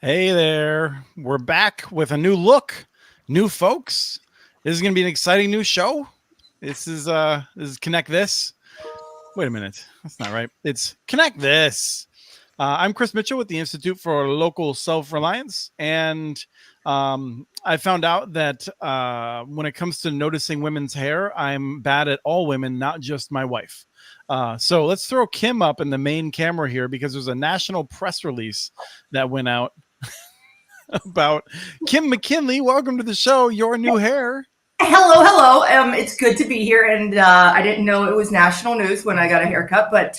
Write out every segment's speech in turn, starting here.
Hey there. We're back with a new look, new folks. This is going to be an exciting new show. This is Connect This. Wait a minute. That's not right. It's Connect This. I'm Chris Mitchell with the Institute for Local Self-Reliance, and I found out that when it comes to noticing women's hair, I'm bad at all women, not just my wife. So let's throw Kim up in the main camera here because there's a national press release that went out about Kim McKinley. Welcome to the show. Your new hair. Hello. It's good to be here, and I didn't know it was national news when I got a haircut, but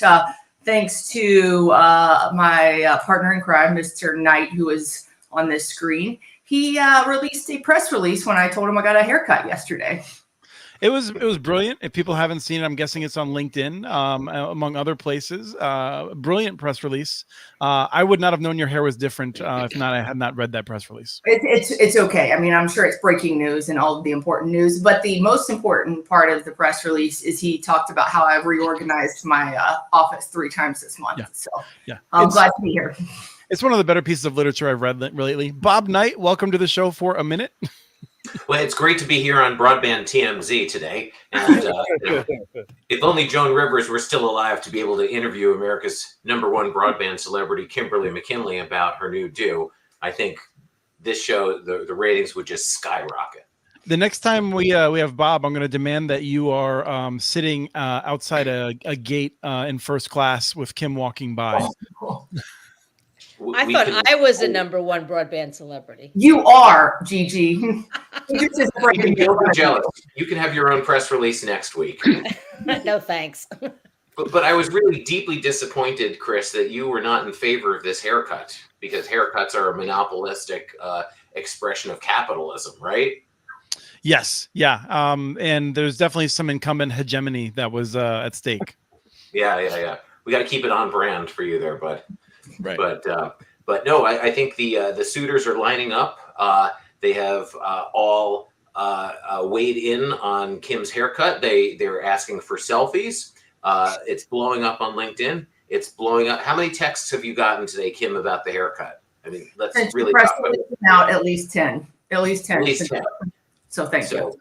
thanks to my partner in crime, Mr. Knight, who is on this screen, he released a press release when I told him I got a haircut yesterday. It was brilliant. If people haven't seen it, I'm guessing it's on LinkedIn, among other places. Brilliant press release. I would not have known your hair was different if not I had not read that press release. It's okay. I mean, I'm sure it's breaking news and all of the important news, but the most important part of the press release is he talked about how I've reorganized my office 3 times this month. Yeah. So yeah, I'm glad to be here. It's one of the better pieces of literature I've read lately. Bob Knight, welcome to the show for a minute. Well, it's great to be here on Broadband TMZ today. And if only Joan Rivers were still alive to be able to interview America's #1 broadband celebrity, Kimberly McKinley, about her new do, I think this show, the ratings would just skyrocket. The next time we have Bob, I'm going to demand that you are sitting outside a gate in first class with Kim walking by. I thought I was the #1 broadband celebrity. You are, Gigi. You can be jealous. You can have your own press release next week. No, thanks. But I was really deeply disappointed, Chris, that you were not in favor of this haircut, because haircuts are a monopolistic expression of capitalism, right? Yes. Yeah. And there's definitely some incumbent hegemony that was at stake. Yeah. We got to keep it on brand for you there, bud. Right. But no, I think the suitors are lining up. They have all weighed in on Kim's haircut. They're asking for selfies. It's blowing up on LinkedIn. It's blowing up. How many texts have you gotten today, Kim, about the haircut? I mean, let's really talk about it. Out at least 10. At least 10. So thank you.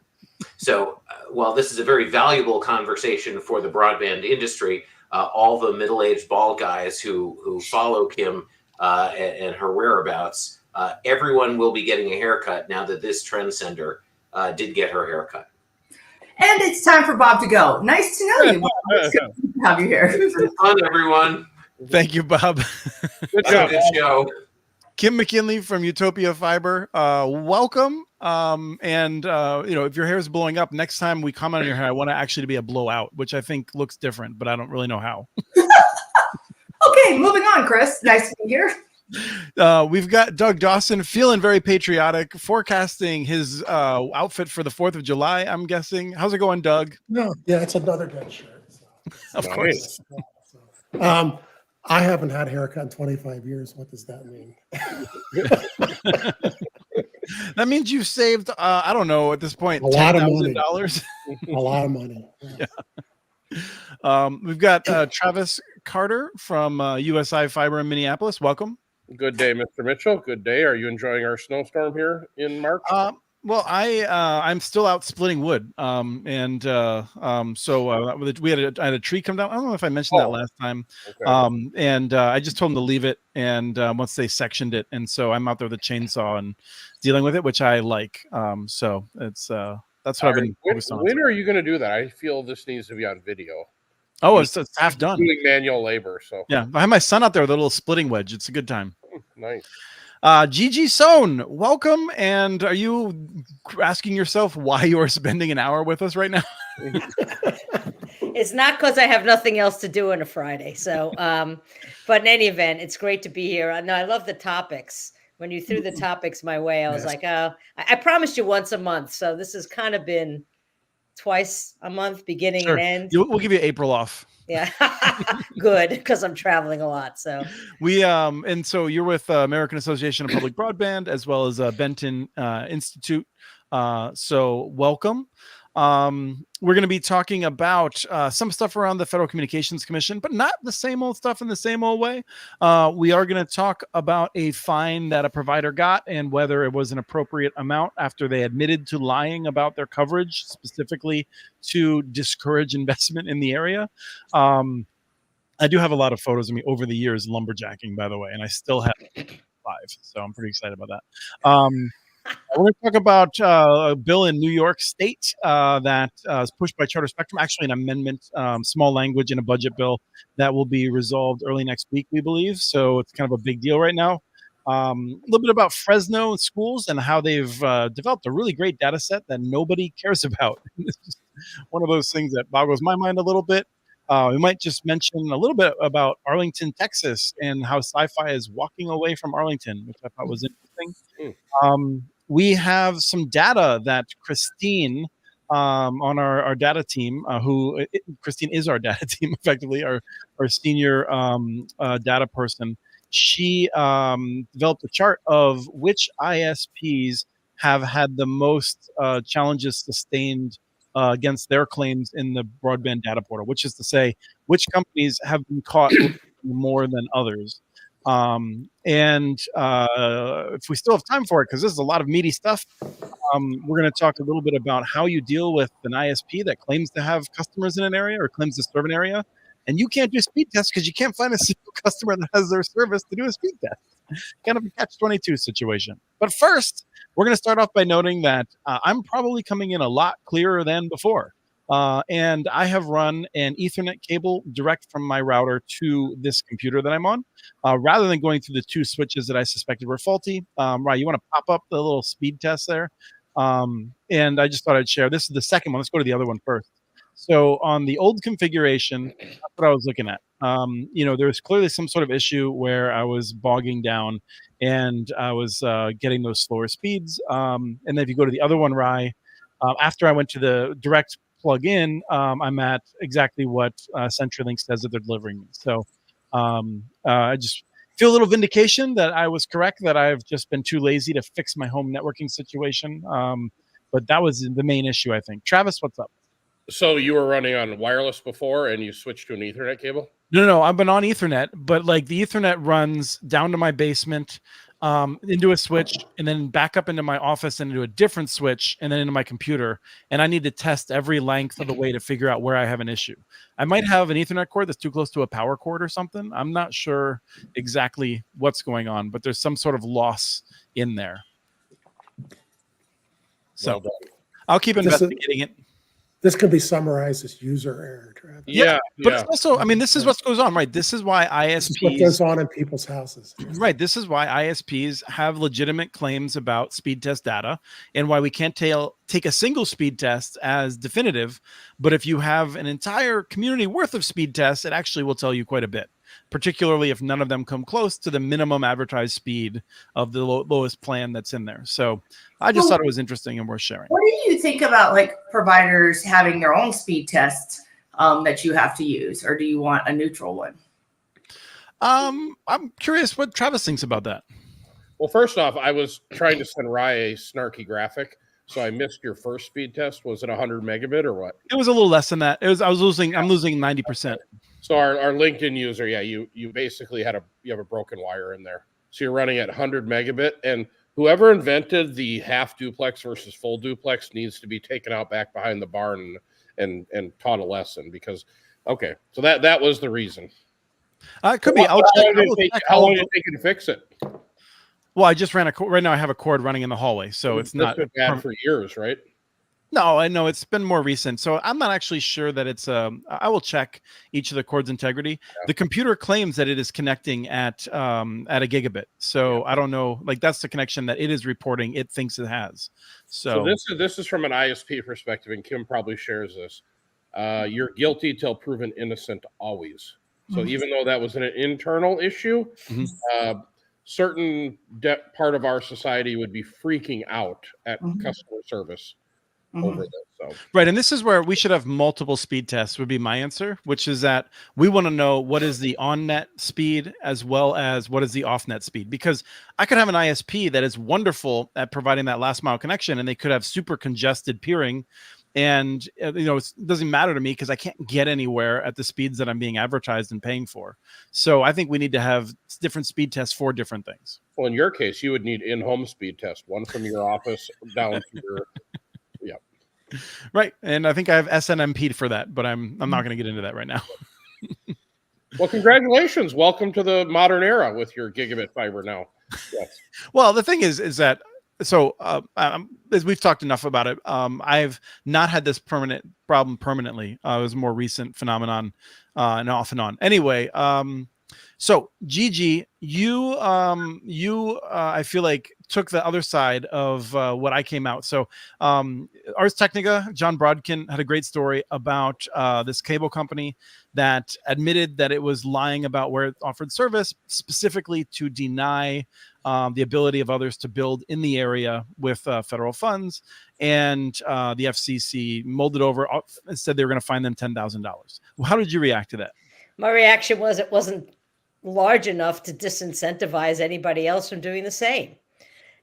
So while this is a very valuable conversation for the broadband industry, all the middle-aged bald guys who follow Kim and her whereabouts, everyone will be getting a haircut now that this trend sender did get her haircut. And it's time for Bob to go. Nice to know you, Bob. It's good to have you here. It's fun, everyone. Thank you, Bob. Good show. Kim McKinley from UTOPIA Fiber, welcome. And if your hair is blowing up, next time we comment on your hair, I want it actually to be a blowout, which I think looks different, but I don't really know how. Okay, moving on, Chris. Nice to be here. We've got Doug Dawson feeling very patriotic, forecasting his outfit for the 4th of July, I'm guessing. How's it going, Doug? No, yeah, it's another good shirt. So. Of course. I haven't had a haircut in 25 years. What does that mean? That means you've saved, I don't know, at this point, a lot of money. A lot of money. Yeah. We've got Travis Carter from USI Fiber in Minneapolis. Welcome. Good day, Mr. Mitchell. Good day. Are you enjoying our snowstorm here in March? Well, I'm still out splitting wood, so I had a tree come down. I don't know if I mentioned that last time. Okay. I just told them to leave it, and once they sectioned it, and so I'm out there with a chainsaw and dealing with it, which I like. So it's that's what I've been focused on. When are you going to do that? I feel this needs to be on video. Oh, it's half done. Doing manual labor. So yeah, I have my son out there with a little splitting wedge. It's a good time. Nice. Gigi Sohn, welcome. And are you asking yourself why you are spending an hour with us right now? It's not because I have nothing else to do on a Friday. So, but in any event, it's great to be here. No, I love the topics. When you threw the topics my way, I was like, oh, I promised you once a month. So this has kind of been twice a month, beginning and end. We'll give you April off. Yeah, good, because I'm traveling a lot. So we and so you're with American Association of Public Broadband as well as Benton Institute. So welcome. We're going to be talking about some stuff around the Federal Communications Commission, but not the same old stuff in the same old way. We are going to talk about a fine that a provider got and whether it was an appropriate amount after they admitted to lying about their coverage, specifically to discourage investment in the area. I do have a lot of photos of me over the years lumberjacking, by the way, and I still have 5, so I'm pretty excited about that. We're going to talk about a bill in New York State that is pushed by Charter Spectrum, actually an amendment, small language in a budget bill that will be resolved early next week, we believe. So it's kind of a big deal right now. A little bit about Fresno schools and how they've developed a really great data set that nobody cares about. It's just one of those things that boggles my mind a little bit. We might just mention a little bit about Arlington, Texas, and how sci-fi is walking away from Arlington, which I thought was interesting. We have some data that Christine on our data team, Christine is our data team, effectively, our senior data person. She developed a chart of which ISPs have had the most challenges sustained against their claims in the broadband data portal, which is to say, which companies have been caught more than others. If we still have time for it, because this is a lot of meaty stuff, we're going to talk a little bit about how you deal with an ISP that claims to have customers in an area or claims to serve an area, and you can't do speed tests because you can't find a single customer that has their service to do a speed test. Kind of a catch-22 situation. But first, we're going to start off by noting that I'm probably coming in a lot clearer than before. And I have run an Ethernet cable direct from my router to this computer that I'm on, rather than going through the 2 switches that I suspected were faulty. Right, you want to pop up the little speed test there. And I just thought I'd share. This is the second one. Let's go to the other one first. So on the old configuration, that's what I was looking at. There was clearly some sort of issue where I was bogging down and I was getting those slower speeds. And then if you go to the other one, Rye, after I went to the direct plug in, I'm at exactly what CenturyLink says that they're delivering me. So I just feel a little vindication that I was correct, that I've just been too lazy to fix my home networking situation. But that was the main issue, I think. Travis, what's up? So you were running on wireless before and you switched to an Ethernet cable? No, I've been on Ethernet, but like the Ethernet runs down to my basement, into a switch, and then back up into my office and into a different switch, and then into my computer. And I need to test every length of the way to figure out where I have an issue. I might have an Ethernet cord that's too close to a power cord or something. I'm not sure exactly what's going on, but there's some sort of loss in there. So Well done. I'll keep investigating it. This can be summarized as user error, Travis. Yeah. But it's also, I mean, this is what goes on, right? This is why This is what goes ISPs, on in people's houses. right? This is why ISPs have legitimate claims about speed test data, and why we can't take a single speed test as definitive. But if you have an entire community worth of speed tests, it actually will tell you quite a bit, particularly if none of them come close to the minimum advertised speed of the lowest plan that's in there. So I just thought it was interesting and worth sharing. What do you think about like providers having their own speed tests that you have to use, or do you want a neutral one? I'm curious what Travis thinks about that. Well, first off, I was trying to send Rye a snarky graphic, so I missed your first speed test. Was it 100 megabit or what? It was a little less than that. I'm losing 90%. So our LinkedIn user, yeah, you basically have a broken wire in there. So you're running at 100 megabit, and whoever invented the half duplex versus full duplex needs to be taken out back behind the barn and taught a lesson, because okay, so that was the reason. It could be. How long did it take you to fix it? Well, I just ran right now I have a cord running in the hallway, so it's not been bad for years, right? No, I know it's been more recent. So I'm not actually sure that it's I will check each of the cord's integrity. Yeah. The computer claims that it is connecting at a gigabit. So yeah. I don't know, like that's the connection that it is reporting it thinks it has. So this is from an ISP perspective, and Kim probably shares this. You're guilty till proven innocent always. So even though that was an internal issue, certain part of our society would be freaking out at customer service over this. So. Right. And this is where we should have multiple speed tests would be my answer, which is that we want to know what is the on-net speed as well as what is the off-net speed, because I could have an ISP that is wonderful at providing that last mile connection and they could have super congested peering And it doesn't matter to me because I can't get anywhere at the speeds that I'm being advertised and paying for. So I think we need to have different speed tests for different things. Well, in your case, you would need in-home speed test, one from your office down to your. Yeah. Right, and I think I have SNMP for that, but I'm not going to get into that right now. Well, congratulations! Welcome to the modern era with your gigabit fiber now. Yes. Well, the thing is that as we've talked enough about it, I've not had this problem permanently. It was a more recent phenomenon, and off and on. Anyway, so Gigi, you I feel like took the other side of what I came out. So Ars Technica, John Brodkin had a great story about this cable company that admitted that it was lying about where it offered service, specifically to deny the ability of others to build in the area with federal funds. And the FCC mulled it over and said they were going to fine them $10,000. Well, how did you react to that? My reaction was it wasn't large enough to disincentivize anybody else from doing the same.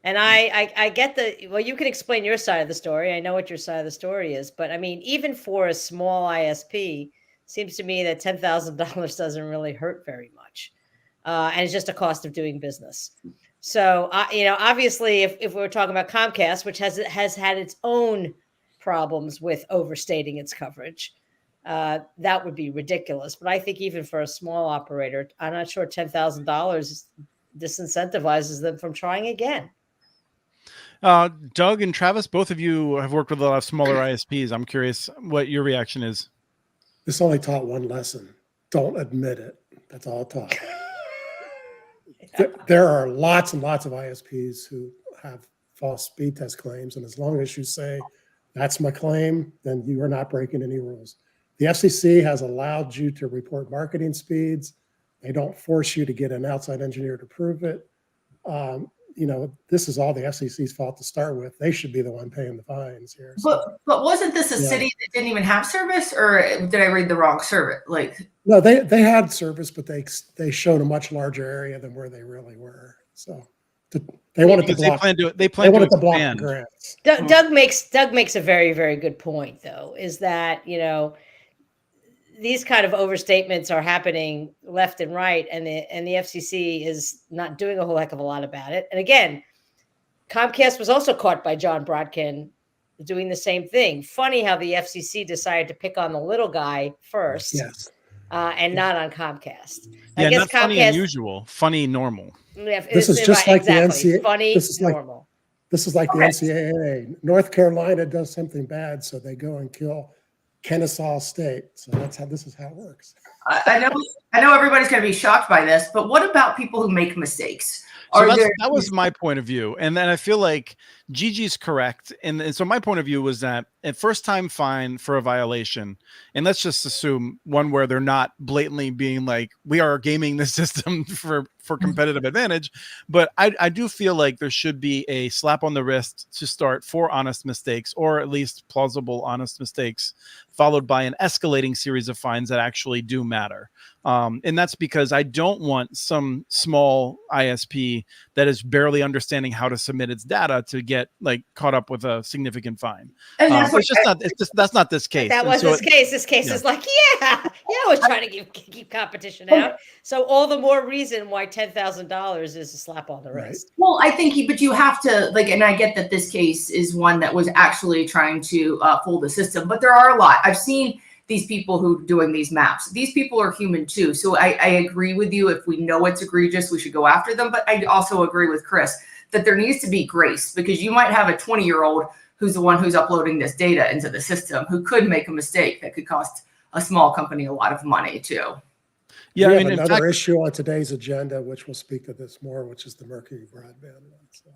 And I get well, you can explain your side of the story. I know what your side of the story is, but I mean, even for a small ISP, seems to me that $10,000 doesn't really hurt very much. And it's just a cost of doing business. So, obviously, if we're talking about Comcast, which has had its own problems with overstating its coverage, that would be ridiculous. But I think even for a small operator, I'm not sure $10,000 disincentivizes them from trying again. Doug and Travis, both of you have worked with a lot of smaller ISPs. I'm curious what your reaction is. This only taught one lesson. Don't admit it. That's all it taught. There are lots and lots of ISPs who have false speed test claims. And as long as you say, that's my claim, then you are not breaking any rules. The FCC has allowed you to report marketing speeds. They don't force you to get an outside engineer to prove it. This is all the FCC's fault to start with. They should be the one paying the fines here. So. But wasn't this a city that didn't even have service, or did I read the wrong service? No, they had service, but they showed a much larger area than where they really were. So they wanted to block. They plan to block expand. grants. Doug makes a very, very good point, though, is that these kind of overstatements are happening left and right, and the FCC is not doing a whole heck of a lot about it. And again, Comcast was also caught by John Brodkin doing the same thing. Funny how the FCC decided to pick on the little guy first, Yes, and not on Comcast. Yeah, I guess not funny unusual, funny normal. Yeah, this is just like the NCAA. Funny, this is normal. This is like the NCAA. North Carolina does something bad, so they go and kill Kennesaw State. So this is how it works. I know everybody's going to be shocked by this, but what about people who make mistakes? So that was my point of view. And then I feel like Gigi's correct. And so my point of view was that at first time fine for a violation, and let's just assume one where they're not blatantly being like, we are gaming the system for competitive advantage. But I do feel like there should be a slap on the wrist to start for honest mistakes, or at least plausible honest mistakes, followed by an escalating series of fines that actually do matter. And that's because I don't want some small ISP that is barely understanding how to submit its data to get caught up with a significant fine. And that's that's not this case. That was this case. This case is like, I was trying to keep competition out. So all the more reason why $10,000 is a slap on the wrist. Well, I think, but you have to and I get that this case is one that was actually trying to fool the system, but there are a lot. I've seen these people who are doing these maps. These people are human too. So I agree with you. If we know it's egregious, we should go after them. But I also agree with Chris that there needs to be grace, because you might have a 20-year-old who's the one who's uploading this data into the system who could make a mistake that could cost a small company a lot of money too. Yeah, we have another issue on today's agenda, which will speak to this more, which is the Mercury broadband one. So.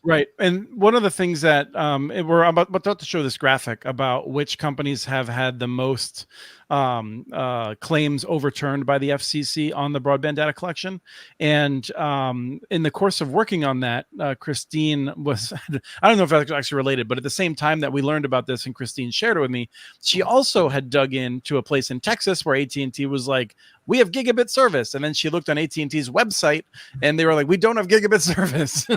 Right. And one of the things that we're about to show this graphic about which companies have had the most claims overturned by the FCC on the broadband data collection. And in the course of working on that, Christine was, I don't know if that's actually related, but at the same time that we learned about this and Christine shared it with me, she also had dug into a place in Texas where AT&T was like, we have gigabit service. And then she looked on AT&T's website and they were like, we don't have gigabit service.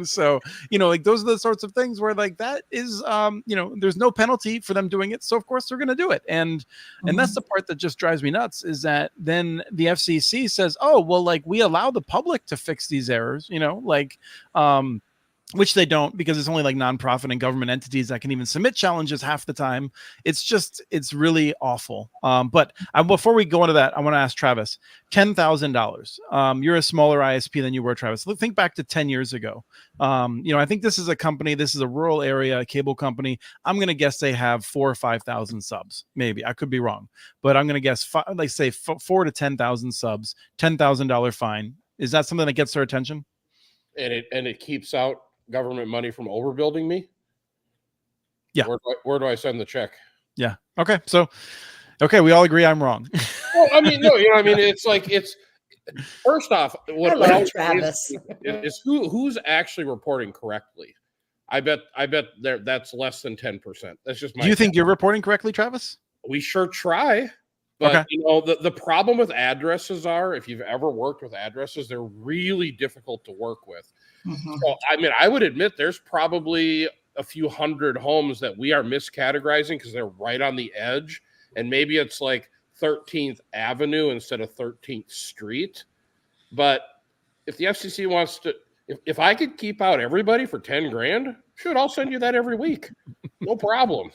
So, like those are the sorts of things where like that is, there's no penalty for them doing it. So of course they're going to do it. And that's the part that just drives me nuts, is that then the FCC says, oh, well, like we allow the public to fix these errors, which they don't, because it's only like nonprofit and government entities that can even submit challenges half the time. It's really awful. But before we go into that, I want to ask Travis, $10,000. You're a smaller ISP than you were, Travis. Think back to 10 years ago. I think this is a rural area cable company. I'm going to guess they have 4,000 or 5,000 subs. Maybe I could be wrong, but I'm going to guess like say 4 to 10,000 subs, $10,000 fine. Is that something that gets their attention? And it keeps out government money from overbuilding me? Yeah. Where do I send the check? Yeah. Okay. So, we all agree I'm wrong. Well, I mean, no, it's like, first off, Travis is who's actually reporting correctly. I bet that's less than 10%. That's just my. Do you think you're reporting correctly, Travis? We sure try. But the problem with addresses are, if you've ever worked with addresses, they're really difficult to work with. So, I mean, I would admit there's probably a few hundred homes that we are miscategorizing because they're right on the edge. And maybe it's like 13th Avenue instead of 13th Street. But if the FCC wants to, if I could keep out everybody for 10 grand, shoot, I'll send you that every week. No problem.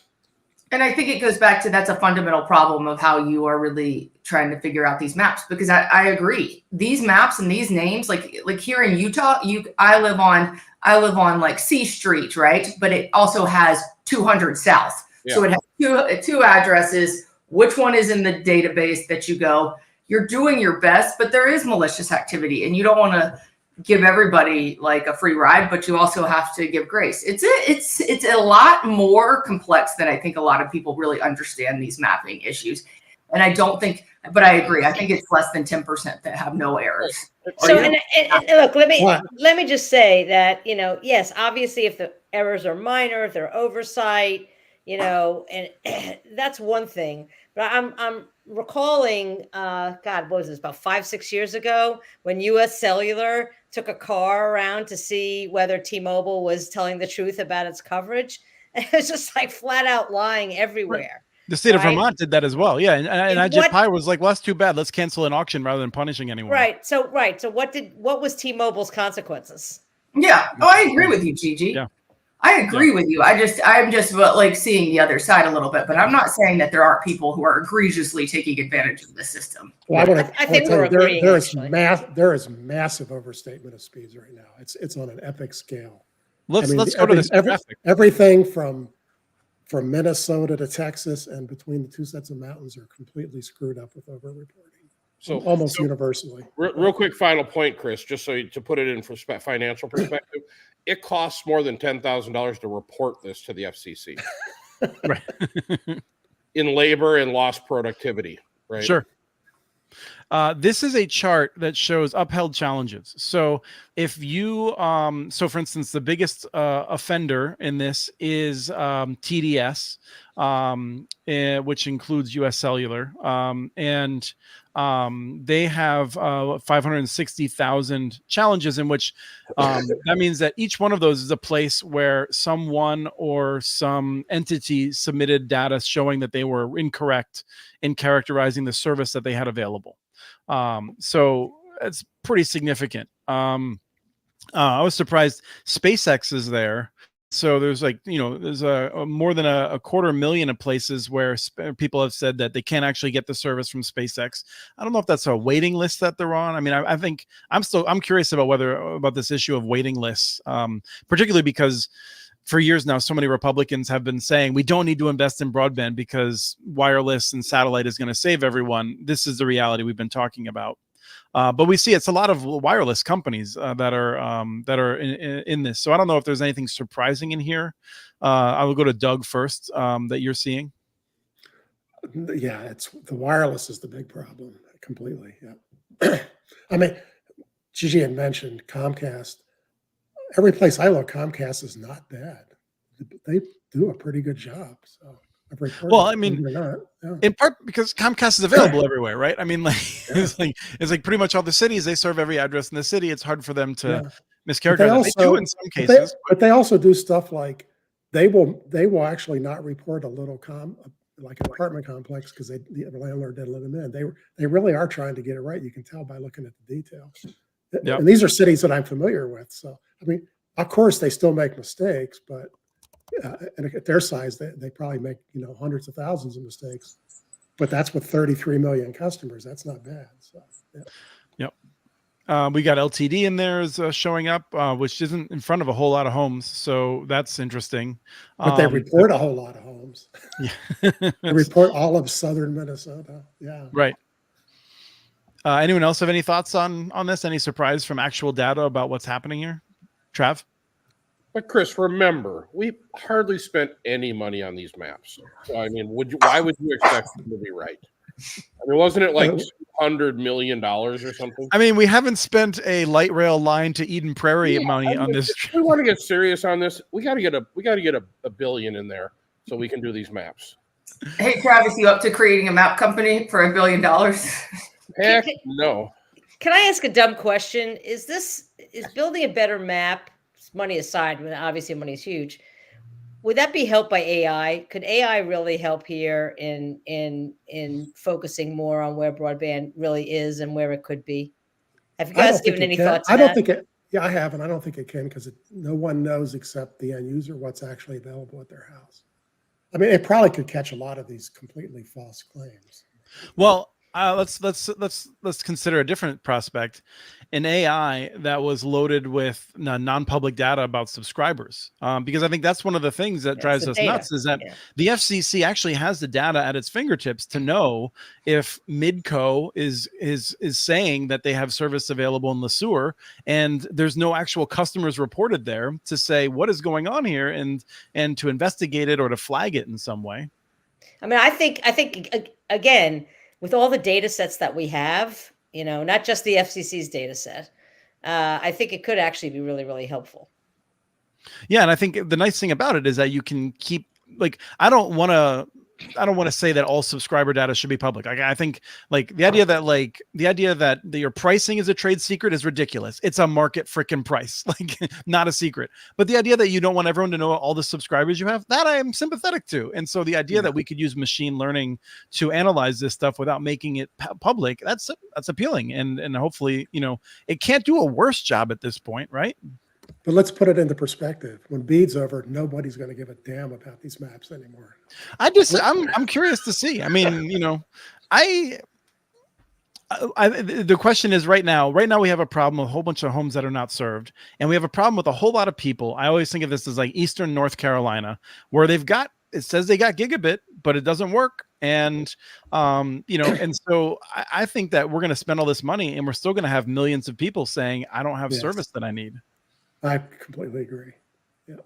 And I think it goes back to, that's a fundamental problem of how you are really trying to figure out these maps, because I agree. These maps and these names, like here in Utah, I live on like C Street, right? But it also has 200 South. Yeah. So it has two addresses. Which one is in the database that you go? You're doing your best, but there is malicious activity, and you don't want to give everybody like a free ride, but you also have to give grace. It's a lot more complex than I think a lot of people really understand these mapping issues. And I don't think, but I agree. I think it's less than 10% that have no errors. So, and look, let me just say that, yes, obviously if the errors are minor, if they're oversight, and that's one thing. But I'm recalling, what was this, about 5-6 years ago, when US Cellular took a car around to see whether T-Mobile was telling the truth about its coverage. And it was just like flat out lying everywhere. Right. The state of Vermont did that as well. Yeah. And IJ Pi was like, well, that's too bad. Let's cancel an auction rather than punishing anyone. Right. So what was T-Mobile's consequences? Yeah. Oh, I agree with you, Gigi. Yeah. I agree with you. I'm just like seeing the other side a little bit, but I'm not saying that there aren't people who are egregiously taking advantage of the system. Well, I think we're agreeing. There is massive overstatement of speeds right now. It's on an epic scale. Let's go to this graphic. Everything from Minnesota to Texas and between the two sets of mountains are completely screwed up with overreporting. So almost universally. Real quick final point, Chris, just to put it in financial perspective, it costs more than $10,000 to report this to the FCC. Right. In labor and lost productivity, right? Sure. This is a chart that shows upheld challenges. So if you, for instance, the biggest offender in this is TDS, which includes US Cellular, and they have 560,000 challenges, in which that means that each one of those is a place where someone or some entity submitted data showing that they were incorrect in characterizing the service that they had available. So it's pretty significant. I was surprised SpaceX is there. So there's there's more than a 250,000 of places where people have said that they can't actually get the service from SpaceX. I don't know if that's a waiting list that they're on. I mean, I think I'm curious about this issue of waiting lists, particularly because for years now, so many Republicans have been saying we don't need to invest in broadband because wireless and satellite is going to save everyone. This is the reality we've been talking about. But we see it's a lot of wireless companies that are in this. So I don't know if there's anything surprising in here. I will go to Doug first that you're seeing. Yeah, it's the wireless is the big problem completely. Yeah. I mean, Gigi had mentioned Comcast. Every place I look, Comcast is not bad. They do a pretty good job. So well, I mean, in part because Comcast is available everywhere, right? I mean, it's like pretty much all the cities, they serve every address in the city. It's hard for them to mischaracterize. They do in some cases. But they also do stuff like they will actually not report a little like an apartment complex because the landlord didn't let them in. They really are trying to get it right. You can tell by looking at the details. Yep. And these are cities that I'm familiar with. So I mean, of course, they still make mistakes, but and at their size, they probably make hundreds of thousands of mistakes. But that's with 33 million customers. That's not bad. So yeah. Yep. We got LTD in there is showing up, which isn't in front of a whole lot of homes. So that's interesting. But they report a whole lot of homes. Yeah. They report all of southern Minnesota. Yeah. Right. Anyone else have any thoughts on this? Any surprise from actual data about what's happening here? Trav? But Chris, remember, we hardly spent any money on these maps. So, I mean, why would you expect them to be right? I mean, wasn't it like $200 million or something? I mean, we haven't spent a light rail line to Eden Prairie money on this. If we want to get serious on this, we got to get a billion in there so we can do these maps. Hey, Travis, you up to creating a map company for $1 billion? Heck no. Can I ask a dumb question? Is building a better map, money aside, when obviously money is huge, would that be helped by AI? Could AI really help here in focusing more on where broadband really is and where it could be? Have you guys given any thought to that? I don't think it. Yeah, I haven't. I don't think it can because no one knows except the end user what's actually available at their house. I mean, it probably could catch a lot of these completely false claims. Well, let's consider a different prospect. An AI that was loaded with non-public data about subscribers, because I think that's one of the things that drives us nuts is that the FCC actually has the data at its fingertips to know if Midco is saying that they have service available in the sewer, and there's no actual customers reported there to say what is going on here and to investigate it or to flag it in some way. I mean, I think again, with all the data sets that we have, not just the FCC's data set, I think it could actually be really, really helpful. Yeah. And I think the nice thing about it is that you can keep, like, I don't want to say that all subscriber data should be public. I think like the idea that your pricing is a trade secret is ridiculous. It's a market frickin' price, like not a secret. But the idea that you don't want everyone to know all the subscribers you have, that I am sympathetic to. And so the idea that we could use machine learning to analyze this stuff without making it public, that's appealing. And hopefully, it can't do a worse job at this point, right? But let's put it into perspective. When BEAD's over, nobody's going to give a damn about these maps anymore. I'm curious to see. I mean, the question is right now we have a problem with a whole bunch of homes that are not served. And we have a problem with a whole lot of people. I always think of this as like Eastern North Carolina, where it says they got gigabit, but it doesn't work. And, and so I think that we're going to spend all this money and we're still going to have millions of people saying, I don't have service that I need. I completely agree. Yeah.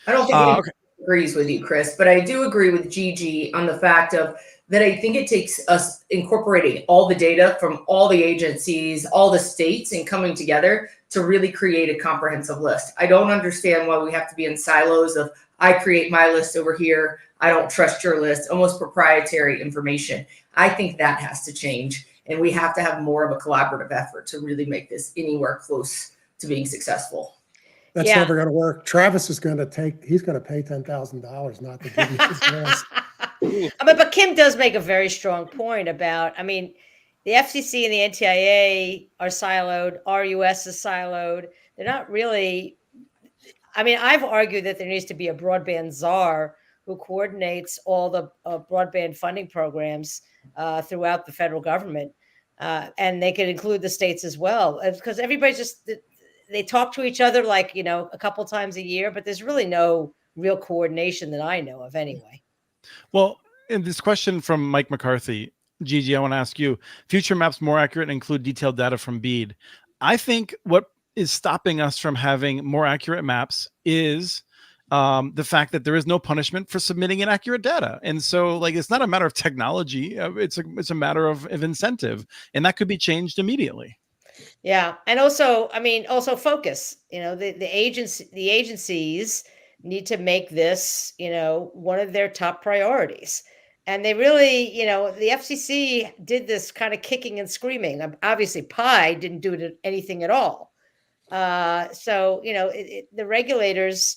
I don't think anyone agrees with you, Chris, but I do agree with Gigi on the fact that I think it takes us incorporating all the data from all the agencies, all the states, and coming together to really create a comprehensive list. I don't understand why we have to be in silos of I create my list over here, I don't trust your list, almost proprietary information. I think that has to change, and we have to have more of a collaborative effort to really make this anywhere close to being successful. That's never going to work. Travis is going to pay $10,000 not to give you his list. But Kim does make a very strong point about, I mean, the FCC and the NTIA are siloed. RUS is siloed. They're not really, I mean, I've argued that there needs to be a broadband czar who coordinates all the broadband funding programs throughout the federal government. And they could include the states as well, because everybody's just, they talk to each other like, a couple times a year, but there's really no real coordination that I know of anyway. Well, in this question from Mike McCarthy, Gigi, I want to ask you, future maps more accurate and include detailed data from BEAD. I think what is stopping us from having more accurate maps is the fact that there is no punishment for submitting inaccurate data. And so like, it's not a matter of technology. It's a matter of incentive, and that could be changed immediately. Yeah. And also focus, the agencies need to make this, one of their top priorities. And they really, the FCC did this kind of kicking and screaming. Obviously, Pi didn't do anything at all. So, the regulators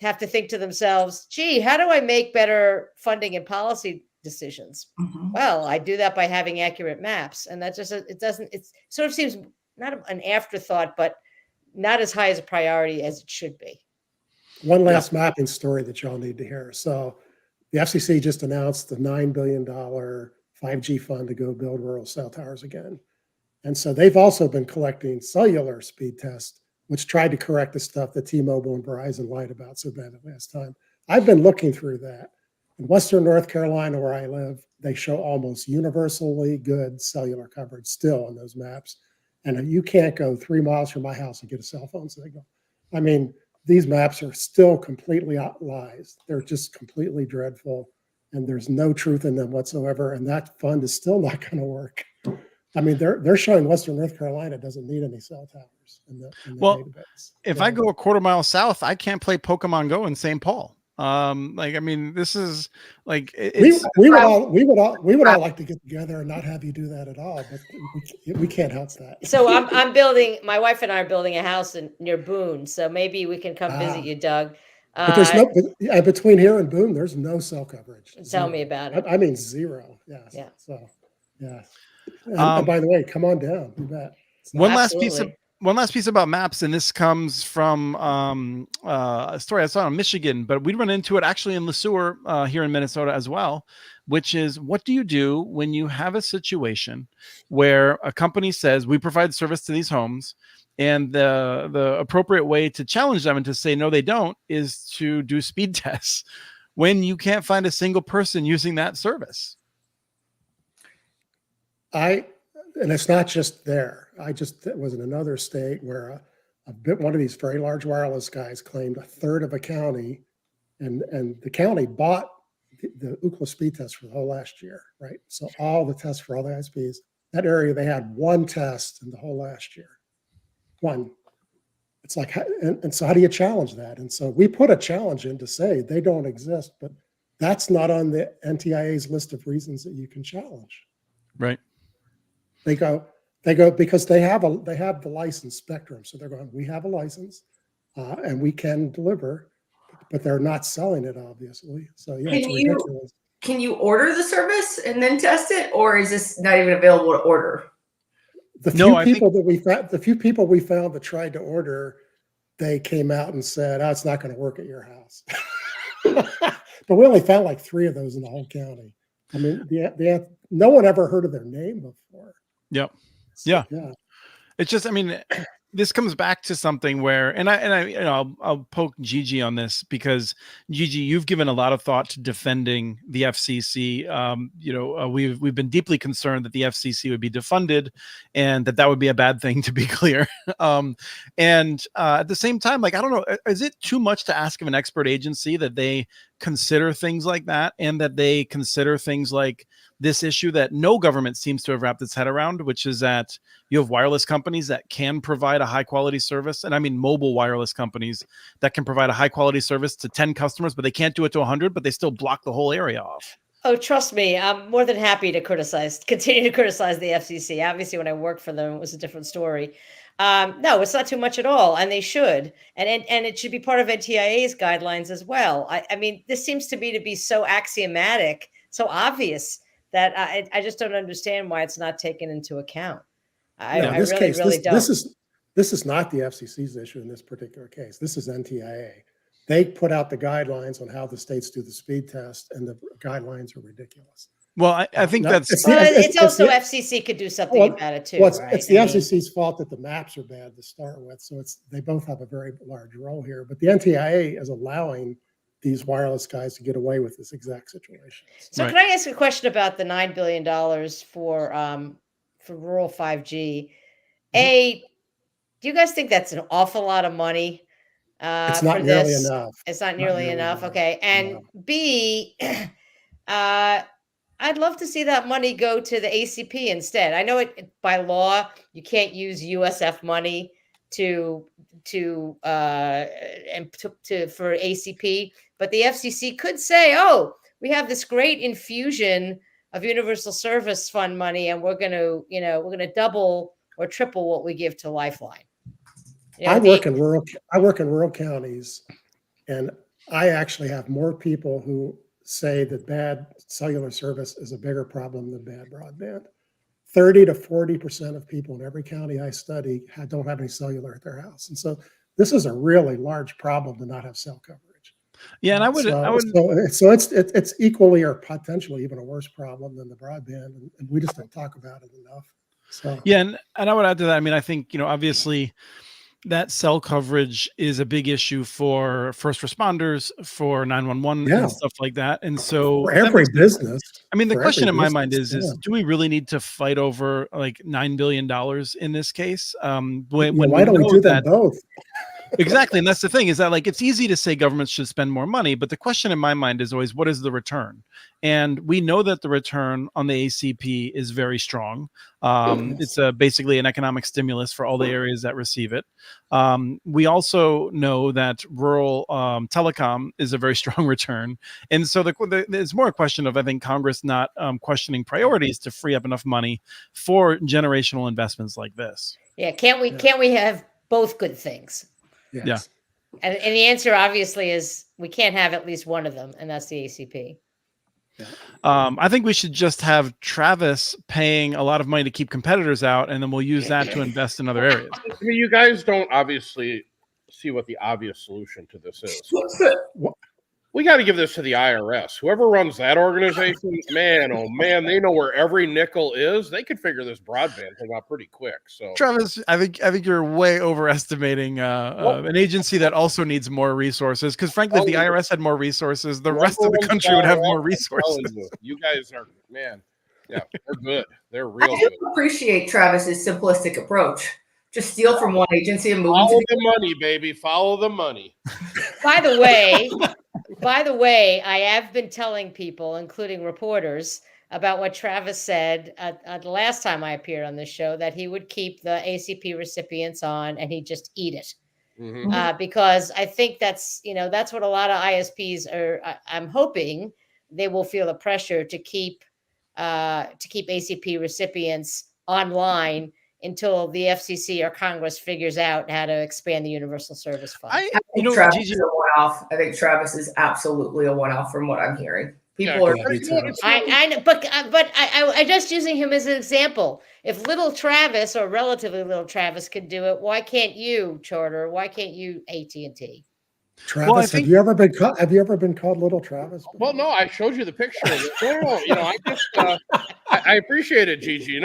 have to think to themselves, gee, how do I make better funding and policy decisions? Mhm. Well, I do that by having accurate maps. And that just, it sort of seems not an afterthought, but not as high as a priority as it should be. One last mapping story that y'all need to hear. So the FCC just announced the $9 billion 5G fund to go build rural cell towers again. And so they've also been collecting cellular speed tests, which tried to correct the stuff that T-Mobile and Verizon lied about so bad the last time. I've been looking through that. In Western North Carolina, where I live, they show almost universally good cellular coverage still on those maps. And you can't go 3 miles from my house and get a cell phone signal. I mean, these maps are still completely lies. They're just completely dreadful, and there's no truth in them whatsoever. And that fund is still not going to work. I mean, they're showing Western North Carolina doesn't need any cell towers in the database. If I go a quarter mile south, I can't play Pokemon Go in St. Paul. This is like we would all like to get together and not have you do that at all, but we can't help that. So my wife and I are building a house near Boone, so maybe we can come visit you, Doug. But there's between here and Boone, there's no cell coverage. Tell me about it. I mean, zero. Yes. Yeah. So, yeah. And by the way, come on down. You bet. One last piece about maps, and this comes from a story I saw in Michigan, but we run into it actually in Le Sueur here in Minnesota as well, which is, what do you do when you have a situation where a company says we provide service to these homes, and the appropriate way to challenge them and to say no they don't is to do speed tests when you can't find a single person using that service? And it's not just there. I just was in another state where one of these very large wireless guys claimed a third of a county, and the county bought the Ookla speed test for the whole last year, right? So all the tests for all the ISPs, that area, they had one test in the whole last year. One. It's like, and so how do you challenge that? And so we put a challenge in to say they don't exist, but that's not on the NTIA's list of reasons that you can challenge. Right. They go because they have the license spectrum. So they're going, we have a license and we can deliver, but they're not selling it, obviously. So yeah, it's ridiculous. Can you order the service and then test it, or is this not even available to order? The few people we found that tried to order, they came out and said, "Oh, it's not going to work at your house." But we only found like 3 of those in the whole county. I mean, no one ever heard of their name before. Yep. So, yeah. It's just, I mean, this comes back to something where, I'll poke Gigi on this, because Gigi, you've given a lot of thought to defending the FCC. We've been deeply concerned that the FCC would be defunded, and that would be a bad thing, to be clear. And at the same time, like, I don't know, is it too much to ask of an expert agency that they consider things like that, and that they consider things like this issue that no government seems to have wrapped its head around, which is that you have wireless companies that can provide a high quality service. And I mean, mobile wireless companies that can provide a high quality service to 10 customers, but they can't do it to 100, but they still block the whole area off. Oh, trust me, I'm more than happy to continue to criticize the FCC. Obviously, when I worked for them, it was a different story. No, it's not too much at all, and they should, and it should be part of NTIA's guidelines as well. I mean, this seems to me to be so axiomatic, so obvious, that I just don't understand why it's not taken into account. I really don't. This is not the FCC's issue in this particular case. This is NTIA. They put out the guidelines on how the states do the speed test, and the guidelines are ridiculous. Well, I think it's also FCC could do something about it too. It's the FCC's fault that the maps are bad to start with. So they both have a very large role here. But the NTIA is allowing these wireless guys to get away with this exact situation. So Can I ask a question about the $9 billion for rural 5G? A, do you guys think that's an awful lot of money? It's not nearly enough. It's not nearly enough. Okay. And no. B, I'd love to see that money go to the ACP instead. I know it by law you can't use USF money for ACP, but the FCC could say, "Oh, we have this great infusion of Universal Service Fund money, and we're going to double or triple what we give to Lifeline." You know, I work in rural counties, and I actually have more people who say that bad cellular service is a bigger problem than bad broadband. 30 to 40% of people in every county I study don't have any cellular at their house. And so this is a really large problem to not have cell coverage. Yeah, and I would So it's equally or potentially even a worse problem than the broadband, and we just don't talk about it enough. So yeah, and I would add to that. I mean, I think, obviously that cell coverage is a big issue for first responders, for 911 Yeah. and stuff like that. And so for every business, I mean, the for question in every my mind business, is do we really need to fight over like $9 billion in this case? When why don't we know do them both? Exactly. And that's the thing, is that like, it's easy to say governments should spend more money, but the question in my mind is always, what is the return? And we know that the return on the ACP is very strong. It's basically an economic stimulus for all the areas that receive it. We also know that rural telecom is a very strong return. And so there's more a question of, I think, Congress not questioning priorities to free up enough money for generational investments like this. Yeah, can't we have both good things? Yes. And the answer obviously is we can't have at least one of them, and that's the ACP. I think we should just have Travis paying a lot of money to keep competitors out, and then we'll use that to invest in other areas. I mean, you guys don't obviously see what the obvious solution to this is. We got to give this to the IRS. Whoever runs that organization, man, oh man, they know where every nickel is. They could figure this broadband thing out pretty quick. So, Travis, I think you're way overestimating an agency that also needs more resources. Because frankly, if the IRS had more resources, the rest of the country would have more resources. You guys are, man, yeah, they're good. They're real I do good. appreciate Travis's simplistic approach. Just steal from one agency and move Follow to the money, baby. Follow the money. By the way, I have been telling people, including reporters, about what Travis said the last time I appeared on this show, that he would keep the ACP recipients on and he'd just eat it. Mm-hmm. Because I think that's what a lot of ISPs are. I'm hoping they will feel the pressure to keep ACP recipients online until the FCC or Congress figures out how to expand the Universal Service Fund. I think Travis is a one-off. I think Travis is absolutely a one-off from what I'm hearing. People are. I know, but I'm just using him as an example. If little Travis or relatively little Travis could do it, why can't you, Charter? Why can't you, AT&T? Travis, have you ever been called Little Travis? Well, no, I showed you the picture of it. No, I just I appreciate it, Gigi.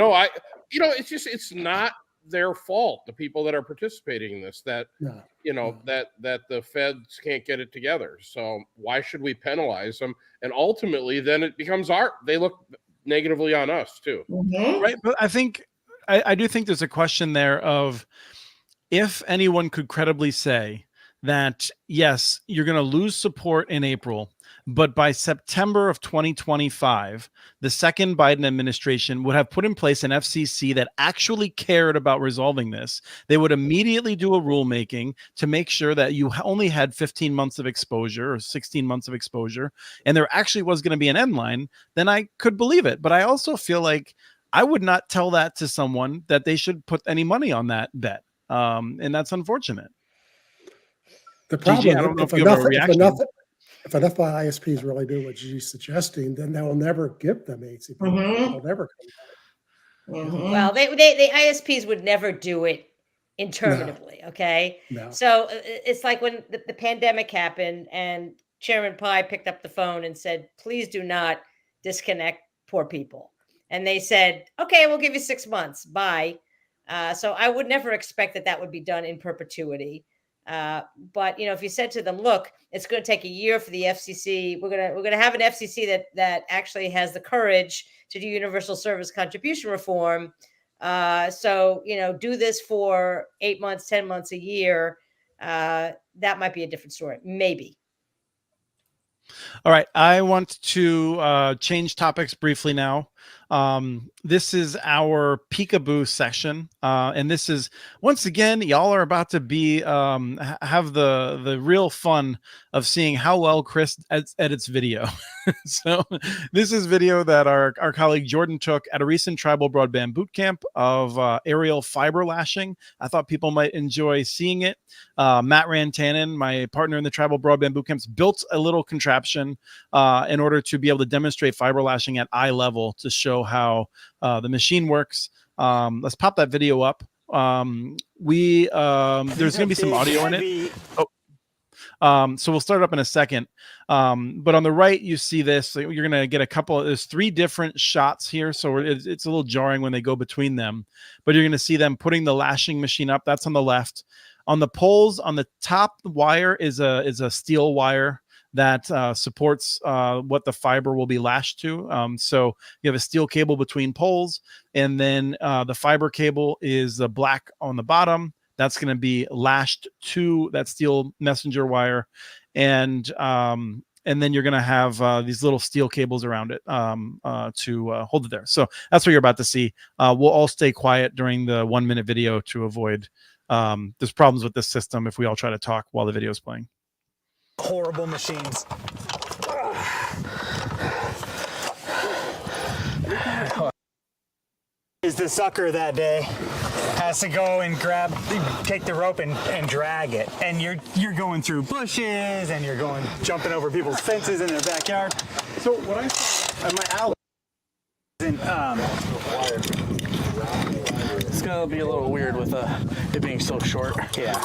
It's not their fault. The people that are participating in this, that the feds can't get it together. So why should we penalize them? And ultimately, then it becomes they look negatively on us too. Mm-hmm. Right. But I think I do think there's a question there of if anyone could credibly say that, yes, you're going to lose support in April, but by September of 2025, the second Biden administration would have put in place an FCC that actually cared about resolving this. They would immediately do a rulemaking to make sure that you only had 15 months of exposure or 16 months of exposure, and there actually was going to be an end line. Then I could believe it. But I also feel like I would not tell that to someone that they should put any money on that bet. And that's unfortunate. The problem, Gigi, I don't know if you have a reaction. If enough ISPs really do what Gigi's suggesting, then they'll never give them ACP. Mm-hmm. They'll never come back. Mm-hmm. Well, the ISPs would never do it interminatively. Okay. No. So it's like when the pandemic happened and Chairman Pai picked up the phone and said, please do not disconnect poor people. And they said, okay, we'll give you 6 months. Bye. So I would never expect that would be done in perpetuity. But if you said to them, look, it's going to take a year for the FCC. We're going to have an FCC that actually has the courage to do universal service contribution reform. So do this for 8 months, 10 months, a year. That might be a different story. Maybe. All right. I want to change topics briefly now. This is our peekaboo session. And this is, once again, y'all are about to be, have the real fun of seeing how well Chris edits video. So this is video that our colleague Jordan took at a recent tribal broadband boot camp of aerial fiber lashing. I thought people might enjoy seeing it. Matt Rantanen, my partner in the tribal broadband boot camps, built a little contraption in order to be able to demonstrate fiber lashing at eye level to show how the machine works. Let's pop that video up. There's going to be some audio in it. So we'll start up in a second. But on the right, you see this. You're going to get a couple. There's 3 different shots here, so it's a little jarring when they go between them. But you're going to see them putting the lashing machine up. That's on the left. On the poles, on the top wire is a steel wire that supports what the fiber will be lashed to. So you have a steel cable between poles, and then the fiber cable is the black on the bottom. That's going to be lashed to that steel messenger wire, and then you're going to have these little steel cables around it to hold it there. So that's what you're about to see. We'll all stay quiet during the 1-minute video to avoid there's problems with this system if we all try to talk while the video is playing. Horrible machines. Is the sucker that day has to go and take the rope and drag it, and you're going through bushes and you're jumping over people's fences in their backyard. So what I saw at my alley, it's gonna be a little weird with it being so short. Yeah.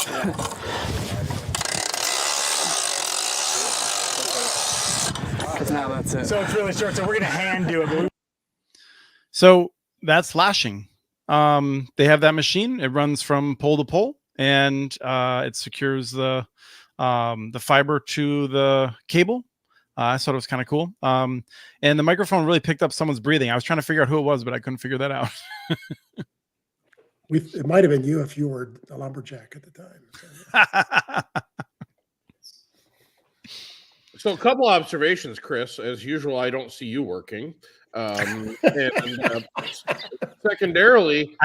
Because now that's it. So it's really short. So we're gonna hand do it. So that's lashing. They have that machine. It runs from pole to pole, and it secures the fiber to the cable. I thought it was kind of cool. And the microphone really picked up someone's breathing. I was trying to figure out who it was, but I couldn't figure that out. It might have been you if you were a lumberjack at the time. So a couple observations, Chris. As usual, I don't see you working. Secondarily,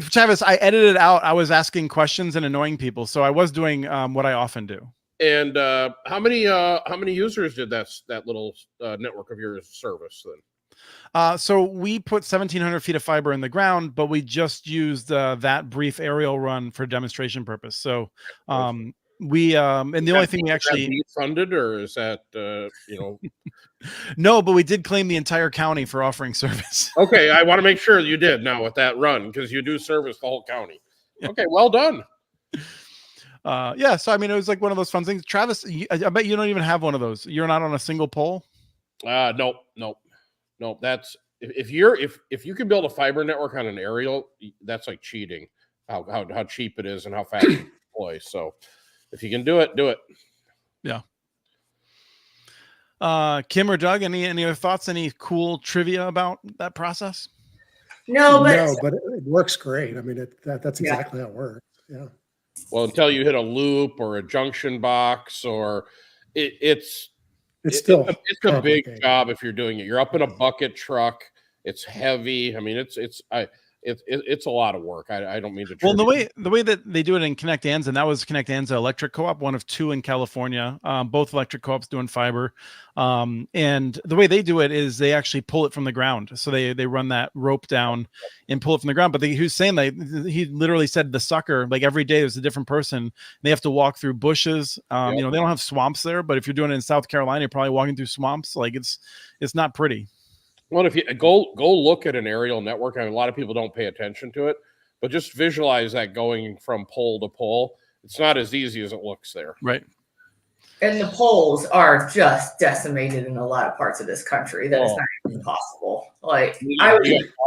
Travis, I edited out. I was asking questions and annoying people, so I was doing what I often do. And how many users did that little network of yours service then? So we put 1,700 feet of fiber in the ground, but we just used that brief aerial run for demonstration purpose. So we and the only thing we actually funded, or is that no, but we did claim the entire county for offering service. Okay, I want to make sure you did now with that run, because you do service the whole county. Okay, well done. Yeah, so I mean, it was like one of those fun things. Travis, I bet you don't even have one of those. You're not on a single pole. Nope. That's if you can build a fiber network on an aerial, that's like cheating. How cheap it is and how fast you deploy. So if you can do it, do it. Yeah. Kim or Doug, any other thoughts? Any cool trivia about that process? No, but it works great. I mean, that's exactly how it works. Yeah. Well, until you hit a loop or a junction box, or it's a big job if you're doing it. You're up in a bucket truck. It's heavy. I mean, it's a lot of work. I don't mean to. Well, the way that they do it in Connect Anza, and that was Connect Anza Electric Co-op, one of 2 in California, both electric co-ops doing fiber. And the way they do it is they actually pull it from the ground. So they run that rope down and pull it from the ground. But he was saying he literally said the sucker, like every day there's a different person. They have to walk through bushes. They don't have swamps there, but if you're doing it in South Carolina, you're probably walking through swamps. Like it's not pretty. Well, if you go look at an aerial network, I mean, a lot of people don't pay attention to it, but just visualize that going from pole to pole. It's not as easy as it looks there. Right. And the poles are just decimated in a lot of parts of this country. That is not even possible. Like you got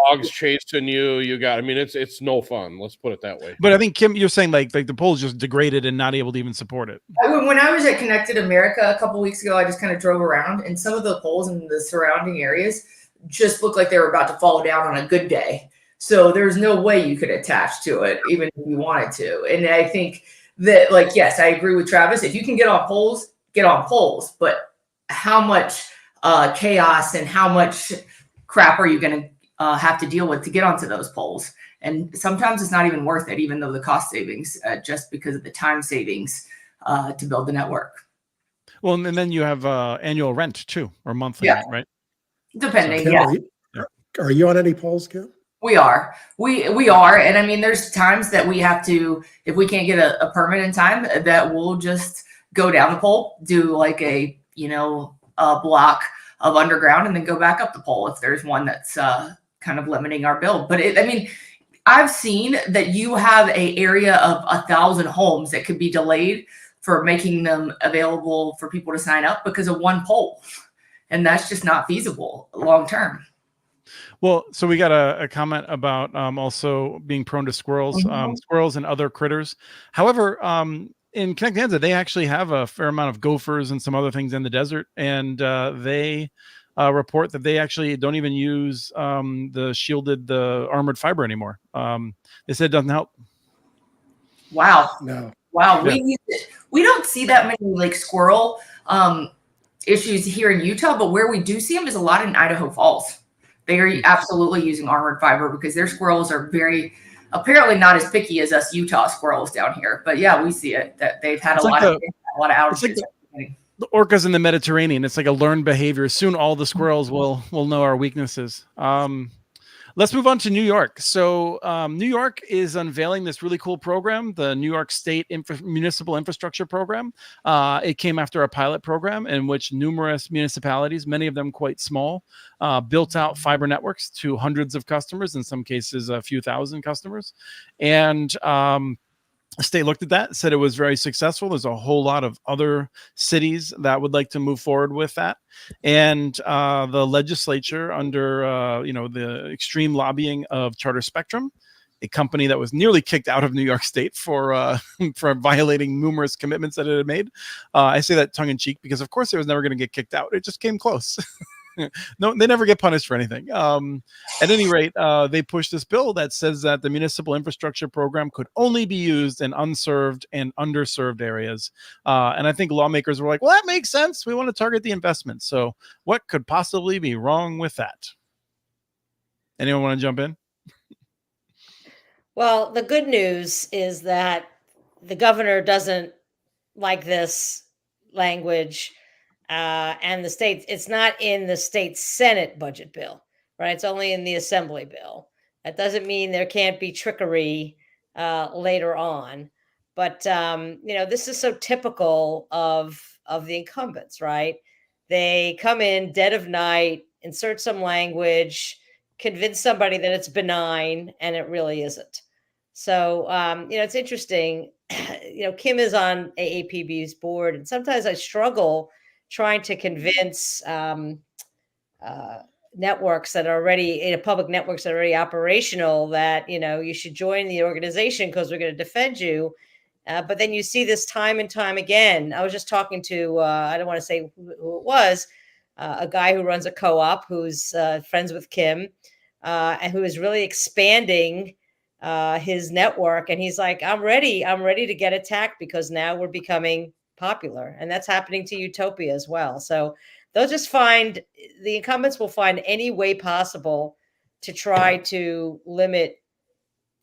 dogs chasing you. It's no fun. Let's put it that way. But I think Kim, you're saying like the pole's just degraded and not able to even support it. When I was at Connected America a couple weeks ago, I just kind of drove around, and some of the poles in the surrounding areas just looked like they were about to fall down on a good day. So there's no way you could attach to it, even if you wanted to. And I think that, like, yes, I agree with Travis. If you can get on poles, get on poles. But how much chaos and how much crap are you going to have to deal with to get onto those poles? And sometimes it's not even worth it, even though the cost savings, just because of the time savings to build the network. Well, and then you have annual rent too, or monthly rent, right? Depending, Kim, yeah. are you on any polls, Kim? We are. We are. And I mean, there's times that we have to, if we can't get a permit in time, that we'll just go down the pole, do like a block of underground, and then go back up the pole if there's one that's kind of limiting our build. But I've seen that you have an area of 1,000 homes that could be delayed for making them available for people to sign up because of one pole. And that's just not feasible long term. Well, so we got a comment about also being prone to squirrels, squirrels and other critters. However, in Connecticut, they actually have a fair amount of gophers and some other things in the desert, and they report that they actually don't even use the armored fiber anymore. They said it doesn't help. Wow. No. Wow. Yeah. We don't see that many like squirrel issues here in Utah, but where we do see them is a lot in Idaho Falls. They are absolutely using armored fiber because their squirrels are apparently not as picky as us Utah squirrels down here. But yeah, we see it that they've had a lot of outages. Like the orcas in the Mediterranean. It's like a learned behavior. Soon all the squirrels will know our weaknesses. Let's move on to New York. So New York is unveiling this really cool program, the New York State Municipal Infrastructure Program. It came after a pilot program in which numerous municipalities, many of them quite small, built out fiber networks to hundreds of customers, in some cases a few thousand customers. And the state looked at that, said it was very successful. There's a whole lot of other cities that would like to move forward with that. And the legislature, under the extreme lobbying of Charter Spectrum, a company that was nearly kicked out of New York State for violating numerous commitments that it had made. I say that tongue in cheek because, of course, it was never going to get kicked out. It just came close. No, they never get punished for anything. At any rate, they pushed this bill that says that the municipal infrastructure program could only be used in unserved and underserved areas. And I think lawmakers were like, well, that makes sense. We want to target the investment. So what could possibly be wrong with that? Anyone want to jump in? Well, the good news is that the governor doesn't like this language. And the state, it's not in the state Senate budget bill, right? It's only in the Assembly bill. That doesn't mean there can't be trickery later on. But, this is so typical of the incumbents, right? They come in dead of night, insert some language, convince somebody that it's benign, and it really isn't. So, it's interesting. Kim is on AAPB's board, and sometimes I struggle trying to convince networks that are already public networks that are already operational that you should join the organization because we're going to defend you. But then you see this time and time again. I was just talking to I don't want to say who it was, a guy who runs a co-op who's friends with Kim and who is really expanding his network. And he's like, I'm ready to get attacked because now we're becoming popular, and that's happening to UTOPIA as well. So the incumbents will find any way possible to try to limit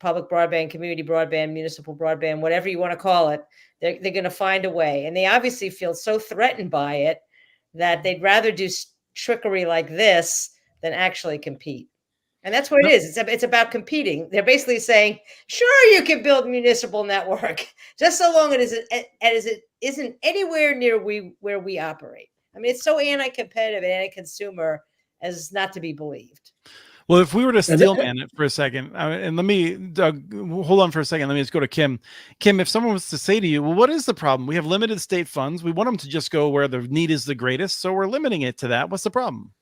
public broadband, community broadband, municipal broadband, whatever you want to call it. They're going to find a way, and they obviously feel so threatened by it that they'd rather do trickery like this than actually compete. And that's what it is. It's about competing. They're basically saying, sure, you can build municipal network, just so long as it isn't anywhere near where we operate. I mean, it's so anti-competitive and anti-consumer as not to be believed. Well, if we were to steelman it for a second, and let me, Doug, hold on for a second. Let me just go to Kim. Kim, if someone was to say to you, well, what is the problem? We have limited state funds. We want them to just go where the need is the greatest. So we're limiting it to that. What's the problem?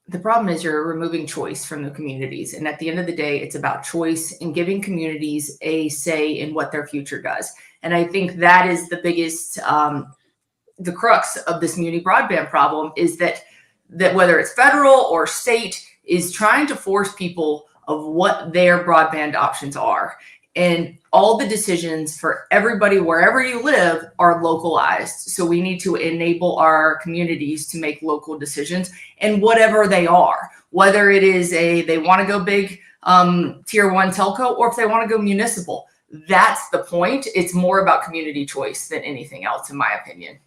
The problem is you're removing choice from the communities. And at the end of the day, it's about choice and giving communities a say in what their future does. And I think that is the biggest, the crux of this community broadband problem is that whether it's federal or state is trying to force people of what their broadband options are. And all the decisions for everybody, wherever you live, are localized. So we need to enable our communities to make local decisions, and whatever they are, whether it is they want to go big tier 1 telco, or if they want to go municipal. That's the point. It's more about community choice than anything else, in my opinion.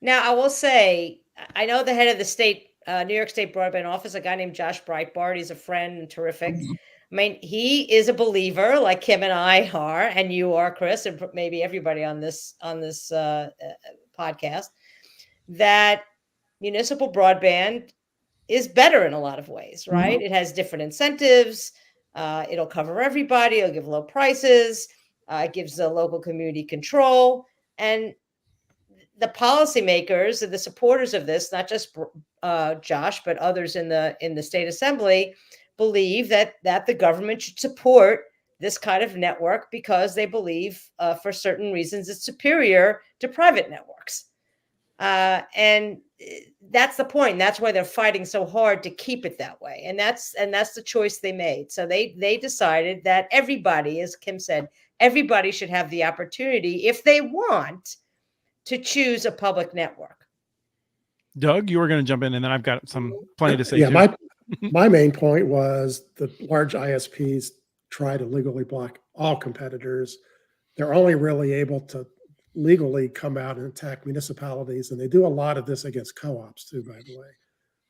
Now, I will say, I know the head of the state, New York State Broadband Office, a guy named Josh Breitbart. He's a friend and terrific. I mean, he is a believer, like Kim and I are, and you are, Chris, and maybe everybody on this podcast, that municipal broadband is better in a lot of ways, right? It has different incentives. It'll cover everybody. It'll give low prices. It gives the local community control. And the policymakers and the supporters of this, not just Josh, but others in the state assembly, believe that the government should support this kind of network because they believe for certain reasons it's superior to private networks. And that's the point. That's why they're fighting so hard to keep it that way. And that's the choice they made. So they decided that everybody, as Kim said, everybody should have the opportunity, if they want, to choose a public network. Doug, you were going to jump in, and then I've got plenty to say. Yeah, too. my main point was the large ISPs try to legally block all competitors. They're only really able to legally come out and attack municipalities, and they do a lot of this against co-ops too, by the way.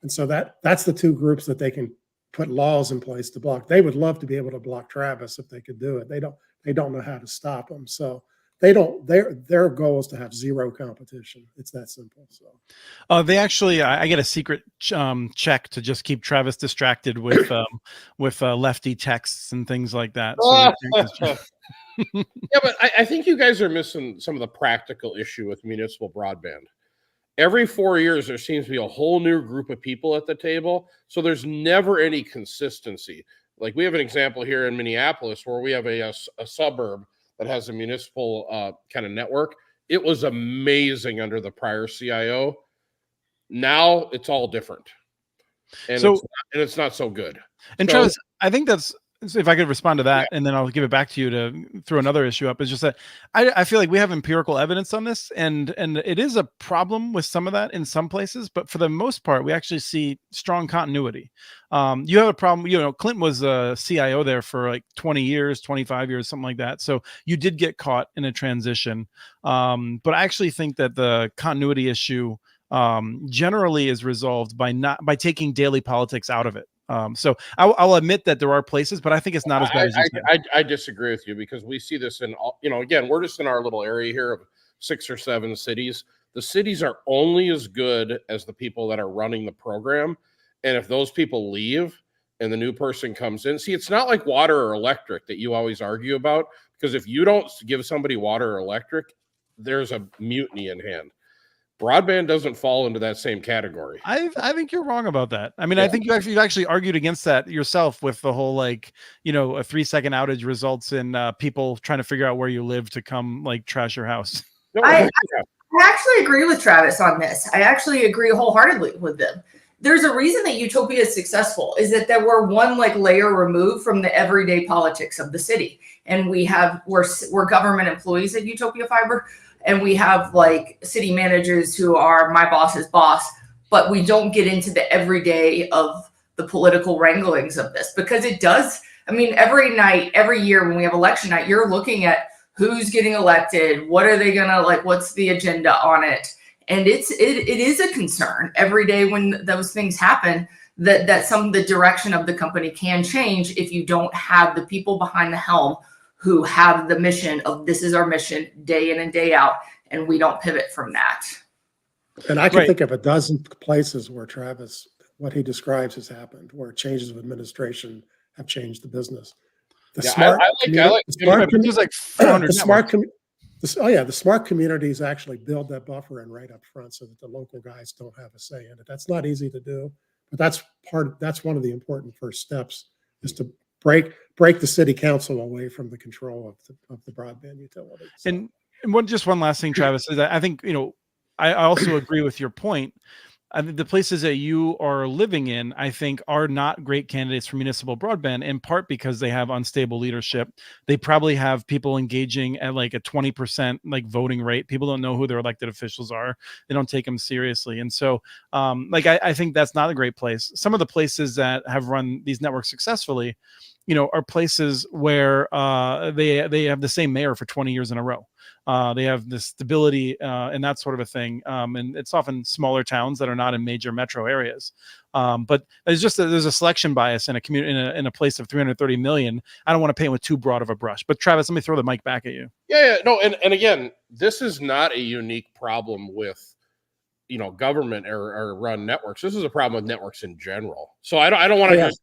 And so that's the two groups that they can put laws in place to block. They would love to be able to block Travis if they could do it. They don't know how to stop them. So their goal is to have zero competition. It's that simple. So they actually, I get a secret check to just keep Travis distracted with lefty texts and things like that. So yeah, but I think you guys are missing some of the practical issue with municipal broadband. Every 4 years, there seems to be a whole new group of people at the table. So there's never any consistency. Like we have an example here in Minneapolis where we have a suburb that has a municipal kind of network. It was amazing under the prior CIO. Now it's all different. And it's not so good. And so, Travis, I think that's, if I could respond to that, and then I'll give it back to you to throw another issue up, is just that I feel like we have empirical evidence on this, and it is a problem with some of that in some places, but for the most part, we actually see strong continuity. You have a problem, Clinton was a CIO there for like 20 years, 25 years, something like that. So you did get caught in a transition. But I actually think that the continuity issue generally is resolved by taking daily politics out of it. So I'll admit that there are places, but I think it's not as bad as you said. I disagree with you, because we see this in all, again, we're just in our little area here of 6 or 7 cities. The cities are only as good as the people that are running the program. And if those people leave and the new person comes in, see, it's not like water or electric that you always argue about, because if you don't give somebody water or electric, there's a mutiny in hand. Broadband doesn't fall into that same category. I think you're wrong about that. I mean, yeah. I think you actually argued against that yourself with the whole, a 3-second outage results in people trying to figure out where you live to come trash your house. I actually agree with Travis on this. I actually agree wholeheartedly with them. There's a reason that UTOPIA is successful, is that we're one layer removed from the everyday politics of the city. And we're government employees at UTOPIA Fiber. And we have city managers who are my boss's boss, but we don't get into the everyday of the political wranglings of this, because it does. I mean, every night, every year when we have election night, you're looking at who's getting elected, what are they gonna what's the agenda on it, and it is a concern every day when those things happen, that some of the direction of the company can change if you don't have the people behind the helm who have the mission of, this is our mission day in and day out, and we don't pivot from that. And I can think of a dozen places where Travis, what he describes has happened, where changes of administration have changed the business. The smart communities actually build that buffer in right up front so that the local guys don't have a say in it. That's not easy to do, but that's one of the important first steps, is to break the city council away from the control of the broadband utility. So. And just one last thing, Travis, is that I think, I also agree with your point. I think the places that you are living in, I think, are not great candidates for municipal broadband, in part because they have unstable leadership. They probably have people engaging at like a 20% like voting rate. People don't know who their elected officials are. They don't take them seriously. And so I think that's not a great place. Some of the places that have run these networks successfully, are places where they have the same mayor for 20 years in a row. They have the stability and that sort of a thing. And it's often smaller towns that are not in major metro areas. But there's a selection bias in a community, in a place of 330 million. I don't want to paint with too broad of a brush. But Travis, let me throw the mic back at you. Yeah. No. And again, this is not a unique problem with, government or run networks. This is a problem with networks in general. So I don't want to just,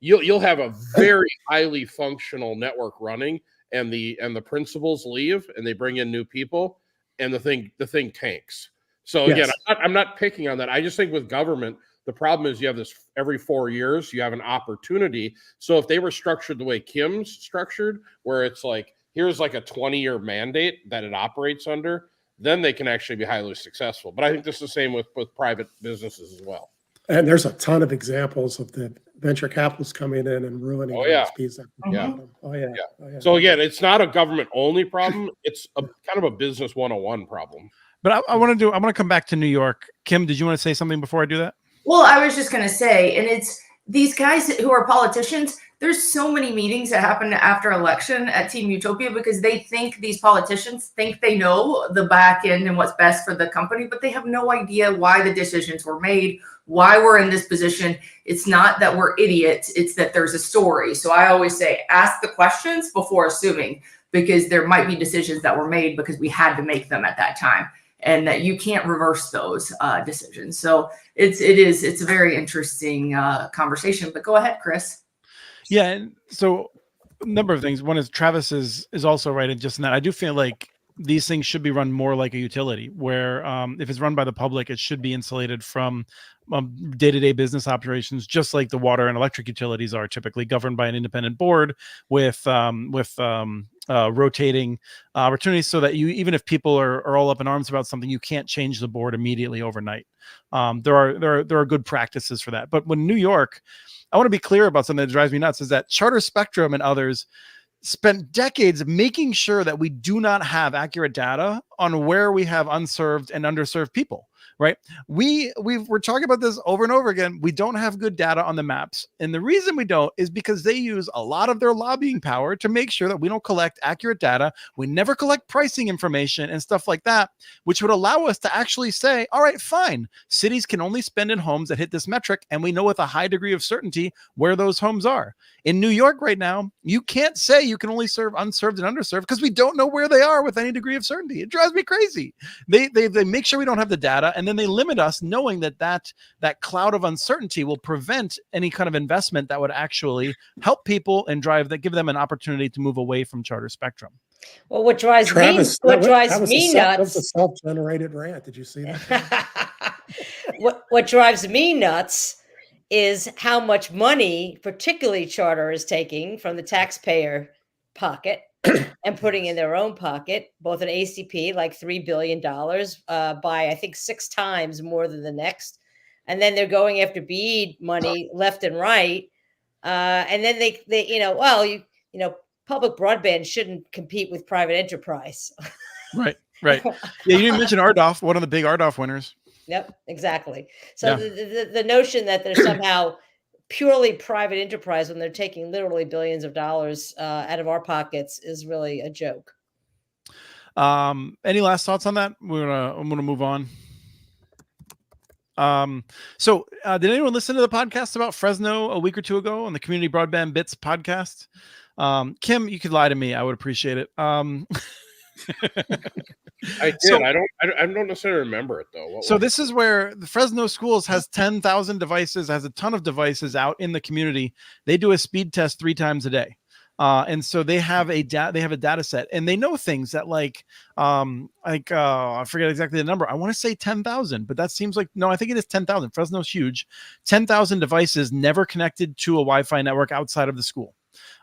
you'll have a very highly functional network running, and the principals leave and they bring in new people, and the thing tanks. So again, I'm not picking on that. I just think with government, the problem is you have this every 4 years, you have an opportunity. So if they were structured the way Kim's structured, where it's like, here's like a 20-year mandate that it operates under, then they can actually be highly successful. But I think this is the same with private businesses as well. And there's a ton of examples of the venture capitalists coming in and ruining ISPs. So again, it's not a government only problem. It's a kind of a business 101 problem. But I want to come back to New York. Kim, did you want to say something before I do that? Well, I was just going to say, and it's these guys who are politicians, there's so many meetings that happen after election at Team Utopia because these politicians think they know the back end and what's best for the company, but they have no idea why the decisions were made, why we're in this position. It's not that we're idiots, it's that there's a story. So I always say, ask the questions before assuming, because there might be decisions that were made because we had to make them at that time, and that you can't reverse those decisions. So it's a very interesting conversation, but go ahead, Chris. Yeah. And so a number of things. One is Travis is also right in just in that. I do feel like these things should be run more like a utility, where if it's run by the public, it should be insulated from day-to-day business operations, just like the water and electric utilities are typically governed by an independent board with rotating opportunities, so that even if people are all up in arms about something, you can't change the board immediately overnight. There are good practices for that. But when New York, I want to be clear about something that drives me nuts, is that Charter Spectrum and others spent decades making sure that we do not have accurate data on where we have unserved and underserved people. Right. We're talking about this over and over again. We don't have good data on the maps. And the reason we don't is because they use a lot of their lobbying power to make sure that we don't collect accurate data. We never collect pricing information and stuff like that, which would allow us to actually say, all right, fine. Cities can only spend in homes that hit this metric, and we know with a high degree of certainty where those homes are. In New York right now, you can't say you can only serve unserved and underserved because we don't know where they are with any degree of certainty. It drives me crazy. They make sure we don't have the data, and then they limit us, knowing that cloud of uncertainty will prevent any kind of investment that would actually help people and give them an opportunity to move away from Charter Spectrum. Well, what drives me nuts? That was a self-generated rant. Did you see that? What drives me nuts is how much money, particularly Charter, is taking from the taxpayer pocket and putting in their own pocket, both an ACP, like $3 billion by, I think, 6 times more than the next. And then they're going after BEAD money left and right. And then they public broadband shouldn't compete with private enterprise. Right. Yeah, you didn't mention RDOF, one of the big RDOF winners. Yep, exactly. So the notion that they're somehow purely private enterprise when they're taking literally billions of dollars out of our pockets is really a joke. Any last thoughts on that? I'm gonna move on. So did anyone listen to the podcast about Fresno a week or two ago on the Community Broadband Bits podcast? Kim, you could lie to me. I would appreciate it. I did. I don't necessarily remember it though. This is where the Fresno schools has 10,000 devices, has a ton of devices out in the community. They do a speed test 3 times a day. And so they have a data set, and they know things that I forget exactly the number. I want to say 10,000, but that seems like, no, I think it is 10,000. Fresno's huge. 10,000 devices never connected to a Wi-Fi network outside of the school.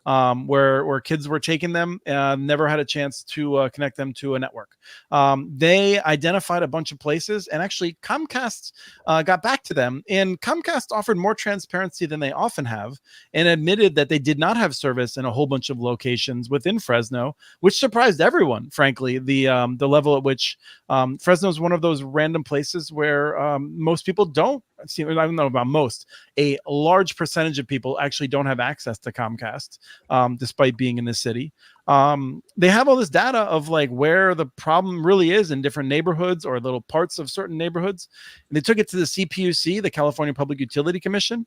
where kids were taking them, never had a chance to connect them to a network. They identified a bunch of places, and actually Comcast got back to them, and Comcast offered more transparency than they often have, and admitted that they did not have service in a whole bunch of locations within Fresno, which surprised everyone, frankly. The level at which Fresno is one of those random places where most people don't see. I don't know about most. A large percentage of people actually don't have access to Comcast, despite being in the city. They have all this data of like where the problem really is in different neighborhoods or little parts of certain neighborhoods. And they took it to the CPUC, the California Public Utility Commission,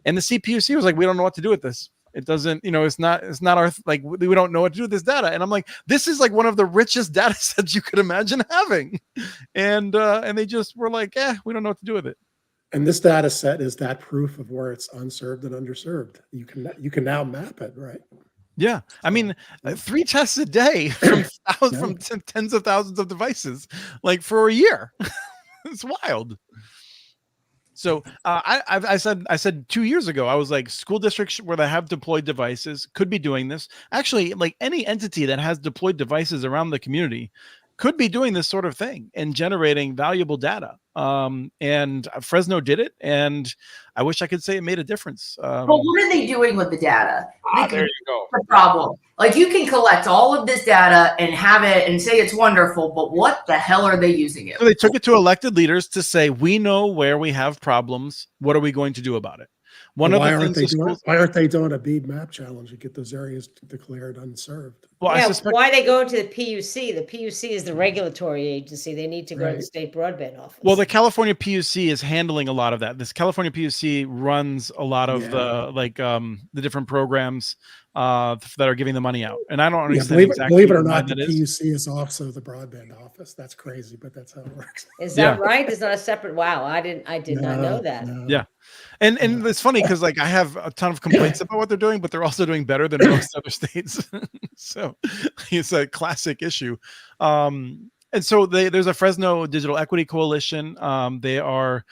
and the CPUC was like, we don't know what to do with this. It doesn't, it's not our, like, we don't know what to do with this data. And I'm like, this is like one of the richest data sets you could imagine having. And they just were like, we don't know what to do with it. And this data set is that proof of where it's unserved and underserved. You can now map it, right? Yeah. I mean, 3 tests a day from tens of thousands of devices, like for a year. It's wild. So I said 2 years ago, I was like, school districts where they have deployed devices could be doing this. Actually, like any entity that has deployed devices around the community could be doing this sort of thing and generating valuable data. And Fresno did it, and I wish I could say it made a difference. But what are they doing with the data? There you go. The problem. Like, you can collect all of this data and have it and say it's wonderful, but what the hell are they using it? So they took it to elected leaders to say, we know where we have problems. What are we going to do about it? Why aren't they doing a bead map challenge to get those areas declared unserved? Well, yeah, why are they going to the PUC? The PUC is the regulatory agency. They need to go to the state broadband office. Well, the California PUC is handling a lot of that. This California PUC runs a lot of the different programs that are giving the money out. And I don't understand believe it or not, the PUC is also the broadband office. That's crazy, but that's how it works. Is that right? It's not a separate. Wow, I did not know that. No. Yeah. And it's funny because like I have a ton of complaints about what they're doing, but they're also doing better than most other states. So it's a classic issue. And so there's a Fresno Digital Equity Coalition. They are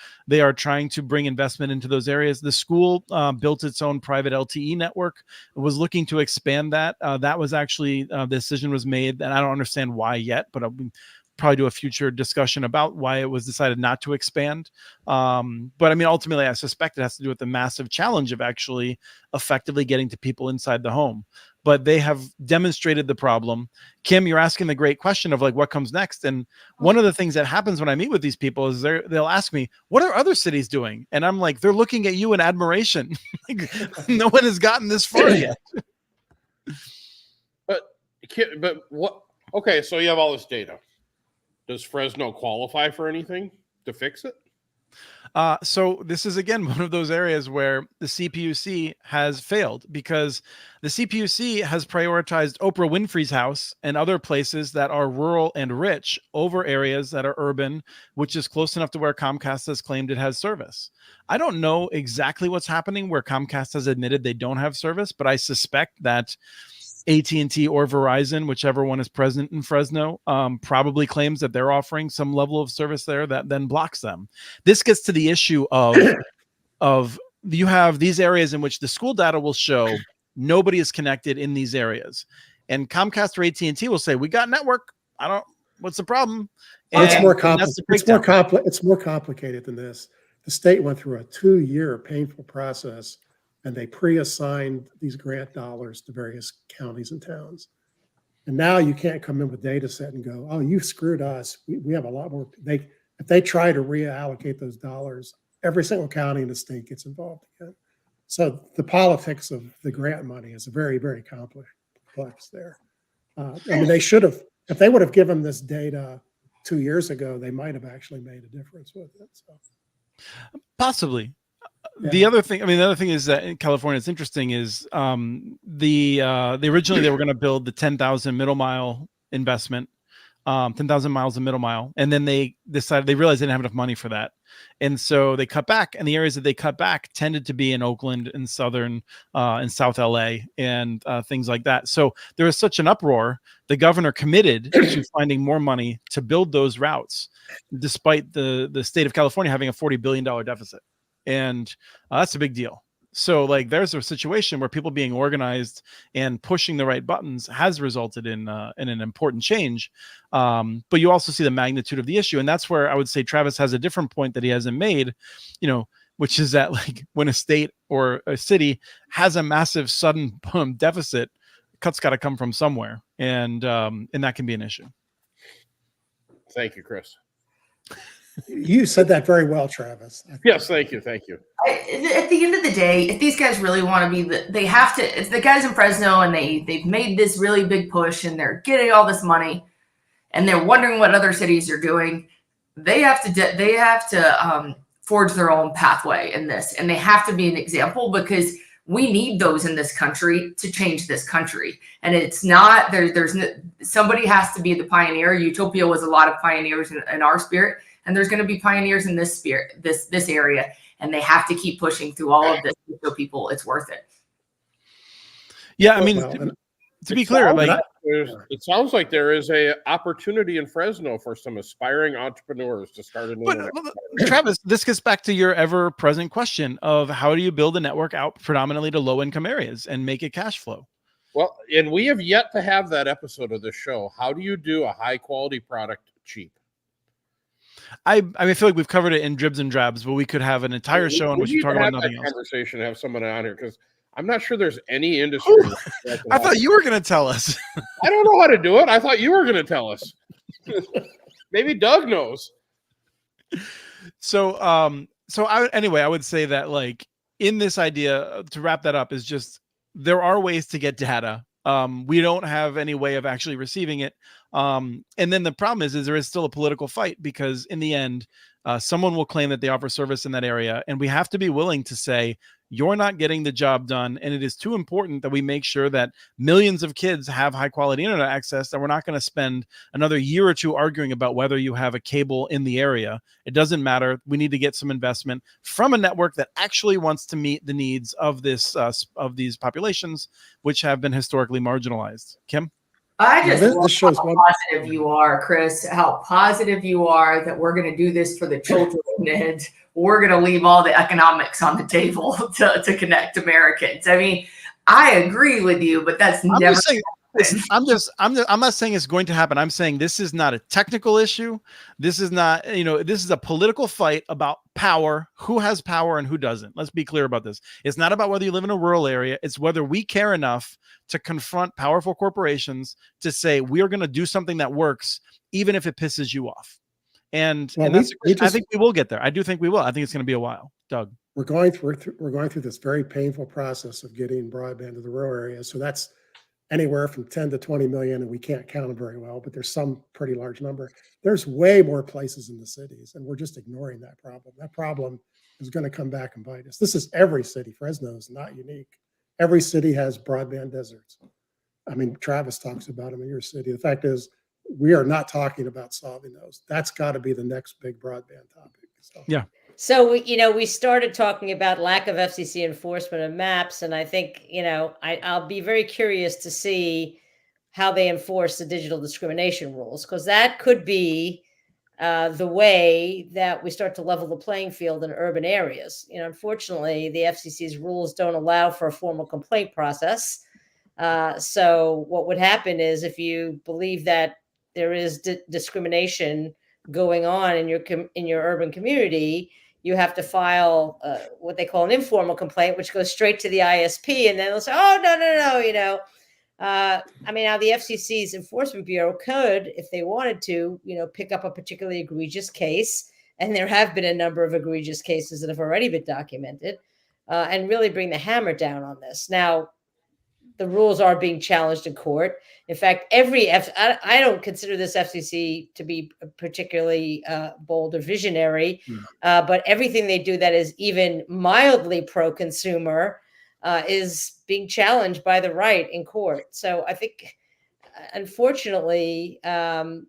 trying to bring investment into those areas. The school built its own private LTE network, was looking to expand that. That was actually the decision was made, and I don't understand why yet, but I'll probably do a future discussion about why it was decided not to expand. But I mean, ultimately, I suspect it has to do with the massive challenge of actually effectively getting to people inside the home. But they have demonstrated the problem. Kim, you're asking the great question of like, what comes next? And one of the things that happens when I meet with these people is they'll ask me, what are other cities doing? And I'm like, they're looking at you in admiration. Like, no one has gotten this far yet. But what? Okay, so you have all this data. Does Fresno qualify for anything to fix it? So this is, again, one of those areas where the CPUC has failed because the CPUC has prioritized Oprah Winfrey's house and other places that are rural and rich over areas that are urban, which is close enough to where Comcast has claimed it has service. I don't know exactly what's happening where Comcast has admitted they don't have service, but I suspect that AT&T or Verizon, whichever one is present in Fresno, probably claims that they're offering some level of service there that then blocks them. This gets to the issue of you have these areas in which the school data will show nobody is connected in these areas, and Comcast or AT&T will say, we got network. What's the problem? And it's more complicated than this. The state went through a 2-year painful process, and they pre-assigned these grant dollars to various counties and towns. And now you can't come in with data set and go, oh, you screwed us. We have a lot more. If they try to reallocate those dollars, every single county in the state gets involved again. So the politics of the grant money is very, very complex there. I mean, they should have, if they would have given this data 2 years ago, they might have actually made a difference with it. So. Possibly. Yeah. The other thing is that in California, it's interesting is originally they were going to build the 10,000 middle mile investment, 10,000 miles of middle mile. And then they realized they didn't have enough money for that. And so they cut back, and the areas that they cut back tended to be in Oakland and Southern and South LA and things like that. So there was such an uproar. The governor committed to finding more money to build those routes, despite the state of California having a $40 billion deficit. And that's a big deal. So like there's a situation where people being organized and pushing the right buttons has resulted in an important change. But you also see the magnitude of the issue. And that's where I would say Travis has a different point that he hasn't made, which is that like when a state or a city has a massive sudden deficit, cuts got to come from somewhere. And that can be an issue. Thank you, Chris. You said that very well, Travis. Yes, thank you. Thank you. At the end of the day, if these guys really want to be, they have to. It's the guys in Fresno, and they've made this really big push, and they're getting all this money, and they're wondering what other cities are doing. They have to forge their own pathway in this, and they have to be an example, because we need those in this country to change this country. And it's not there's somebody has to be the pioneer. Utopia was a lot of pioneers in our spirit. And there's going to be pioneers in this spirit, this area, and they have to keep pushing through all of this to show people it's worth it. Yeah, I mean, to be clear, like it sounds like there is a opportunity in Fresno for some aspiring entrepreneurs to start a new. But Travis, this gets back to your ever-present question of how do you build a network out predominantly to low-income areas and make it cash flow? Well, and we have yet to have that episode of this show. How do you do a high-quality product cheap? I feel like we've covered it in dribs and drabs, but we could have an entire show in which we talk about nothing else. Conversation, have someone on here, because I'm not sure there's any industry. I thought you were going to tell us. I don't know how to do it. I thought you were going to tell us. Maybe Doug knows. So I would say that like in this idea, to wrap that up, is just there are ways to get data. We don't have any way of actually receiving it. And then the problem is there is still a political fight, because in the end, someone will claim that they offer service in that area. And we have to be willing to say, you're not getting the job done. And it is too important that we make sure that millions of kids have high quality internet access, that we're not going to spend another year or two arguing about whether you have a cable in the area. It doesn't matter. We need to get some investment from a network that actually wants to meet the needs of these populations, which have been historically marginalized. Kim? I just love how positive you are, Chris, how positive you are that we're going to do this for the children, and we're going to leave all the economics on the table to connect Americans. I mean, I agree with you, but that's never. I'm not saying it's going to happen. I'm saying this is not a technical issue. This is not, this is a political fight about power, who has power and who doesn't. Let's be clear about this. It's not about whether you live in a rural area. It's whether we care enough to confront powerful corporations to say, we are going to do something that works, even if it pisses you off. I think we will get there. I do think we will. I think it's going to be a while. Doug. We're going through this very painful process of getting broadband to the rural areas. So that's anywhere from 10 to 20 million, and we can't count them very well, but there's some pretty large number. There's way more places in the cities, and we're just ignoring that problem. That problem is going to come back and bite us. This is every city. Fresno is not unique. Every city has broadband deserts. I mean, Travis talks about them in your city. The fact is, we are not talking about solving those. That's got to be the next big broadband topic. Yeah. So, we started talking about lack of FCC enforcement of maps. And I think, I'll be very curious to see how they enforce the digital discrimination rules, because that could be the way that we start to level the playing field in urban areas. Unfortunately, the FCC's rules don't allow for a formal complaint process. So what would happen is, if you believe that there is discrimination going on in your urban community, you have to file what they call an informal complaint, which goes straight to the ISP, and then they'll say, "Oh, no. Now the FCC's Enforcement Bureau could, if they wanted to, pick up a particularly egregious case, and there have been a number of egregious cases that have already been documented, and really bring the hammer down on this." Now, the rules are being challenged in court. In fact, I don't consider this FCC to be particularly bold or visionary, but everything they do that is even mildly pro-consumer is being challenged by the right in court. So I think, unfortunately, the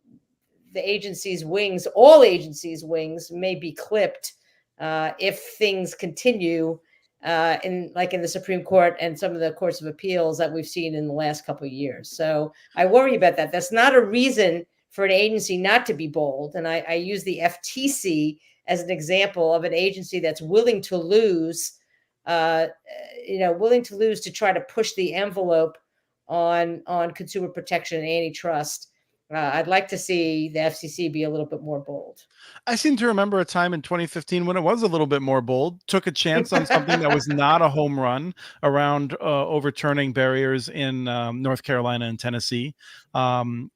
agency's wings, all agencies' wings, may be clipped if things continue in the Supreme Court and some of the courts of appeals that we've seen in the last couple of years. So I worry about that. That's not a reason for an agency not to be bold. And I use the FTC as an example of an agency that's willing to lose uh, willing to lose to try to push the envelope on consumer protection and antitrust. I'd like to see the FCC be a little bit more bold. I seem to remember a time in 2015 when it was a little bit more bold, took a chance on something that was not a home run around overturning barriers in North Carolina and Tennessee. And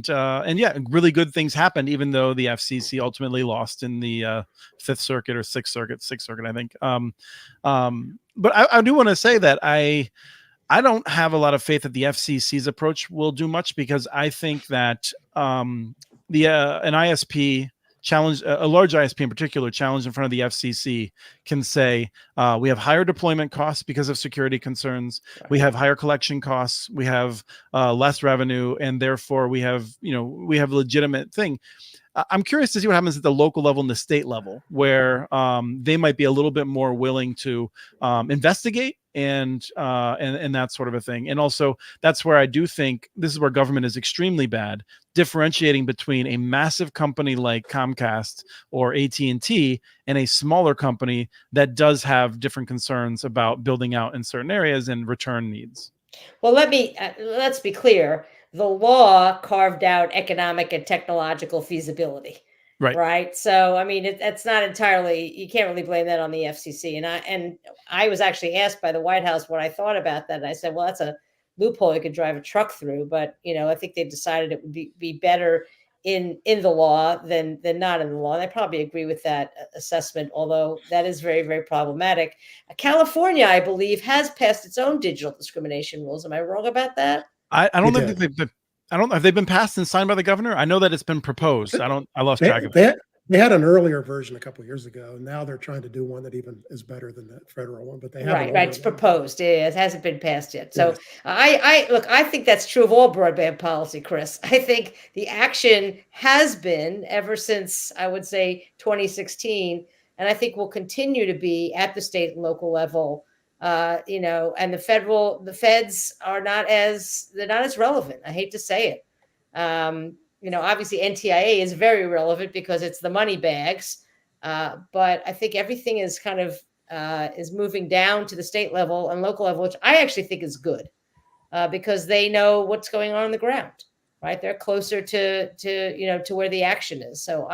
yeah, really good things happened, even though the FCC ultimately lost in the Fifth Circuit or Sixth Circuit, I think. But I do want to say that I don't have a lot of faith that the FCC's approach will do much, because I think that an ISP challenge, a large ISP in particular, challenge in front of the FCC can say, we have higher deployment costs because of security concerns. We have higher collection costs. We have less revenue, and therefore we have a legitimate thing. I'm curious to see what happens at the local level and the state level, where they might be a little bit more willing to investigate and that sort of a thing. And also, that's where I do think this is where government is extremely bad, differentiating between a massive company like Comcast or AT&T and a smaller company that does have different concerns about building out in certain areas and return needs. Well, let's be clear. The law carved out economic and technological feasibility. Right. So, I mean, it's not entirely, you can't really blame that on the FCC. And I was actually asked by the White House what I thought about that. And I said, well, that's a loophole you could drive a truck through. But, I think they decided it would be better in the law than not in the law. And I probably agree with that assessment, although that is very, very problematic. California, I believe, has passed its own digital discrimination rules. Am I wrong about that? I don't think have they been passed and signed by the governor? I know that it's been proposed. I lost track of it. They had an earlier version a couple of years ago, and now they're trying to do one that even is better than the federal one. But they have right. It's proposed. Yeah, it hasn't been passed yet. So I think that's true of all broadband policy, Chris. I think the action has been ever since, I would say, 2016, and I think will continue to be at the state and local level. And the feds are not as relevant. I hate to say it. Obviously NTIA is very relevant because it's the money bags. But I think everything is kind of is moving down to the state level and local level, which I actually think is good because they know what's going on the ground, right? They're closer to where the action is. So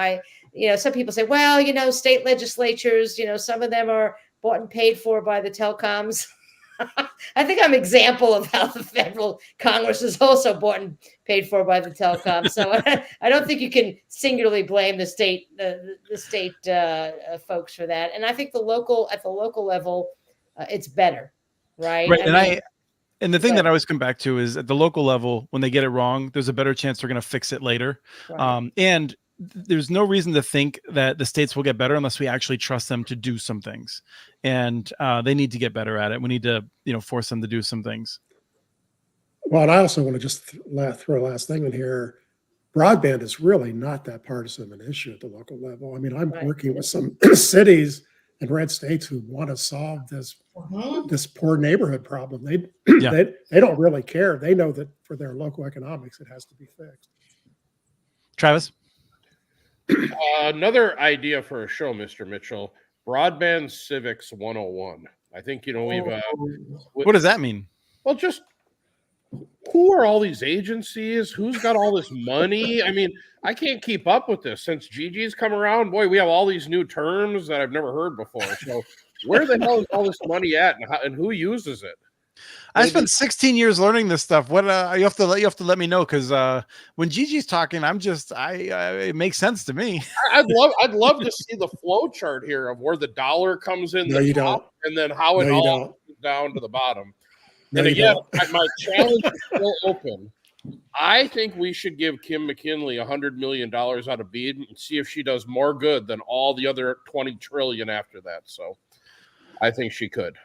some people say, well, state legislatures, some of them are bought and paid for by the telecoms. I think I'm an example of how the federal Congress is also bought and paid for by the telecoms. So I don't think you can singularly blame the state folks for that. And I think at the local level, it's better, right? And the thing that I always come back to is at the local level, when they get it wrong, there's a better chance they're going to fix it later. Right. And there's no reason to think that the states will get better unless we actually trust them to do some things. And they need to get better at it. We need to, force them to do some things. Well, and I also want to just throw a last thing in here. Broadband is really not that partisan an issue at the local level. I mean, I'm working with some cities and red states who want to solve this poor neighborhood problem. They don't really care. They know that for their local economics, it has to be fixed. Travis? Another idea for a show, Mr. Mitchell, Broadband Civics 101. I think, what does that mean? Well, just who are all these agencies? Who's got all this money? I mean, I can't keep up with this. Since Gigi's come around, boy, we have all these new terms that I've never heard before. So where the hell is all this money at and who uses it? I spent 16 years learning this stuff. What you have to let me know, because when Gigi's talking, it makes sense to me. I'd love to see the flow chart here of where the dollar comes in the top and then how it all goes down to the bottom. And again, my challenge is still open. I think we should give Kim McKinley $100 million out of BEAD and see if she does more good than all the other 20 trillion after that. So I think she could.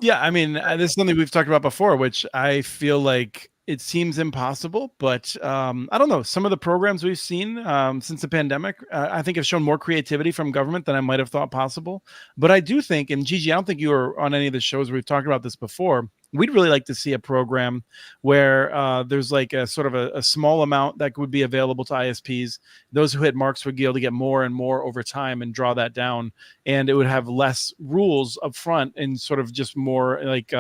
Yeah, I mean, this is something we've talked about before, which I feel like it seems impossible, but I don't know. Some of the programs we've seen since the pandemic, I think have shown more creativity from government than I might have thought possible. But I do think, and Gigi, I don't think you were on any of the shows where we've talked about this before, We'd really like to see a program where there's like a sort of a small amount that would be available to ISPs. Those who hit marks would be able to get more and more over time and draw that down. And it would have less rules up front and sort of just more like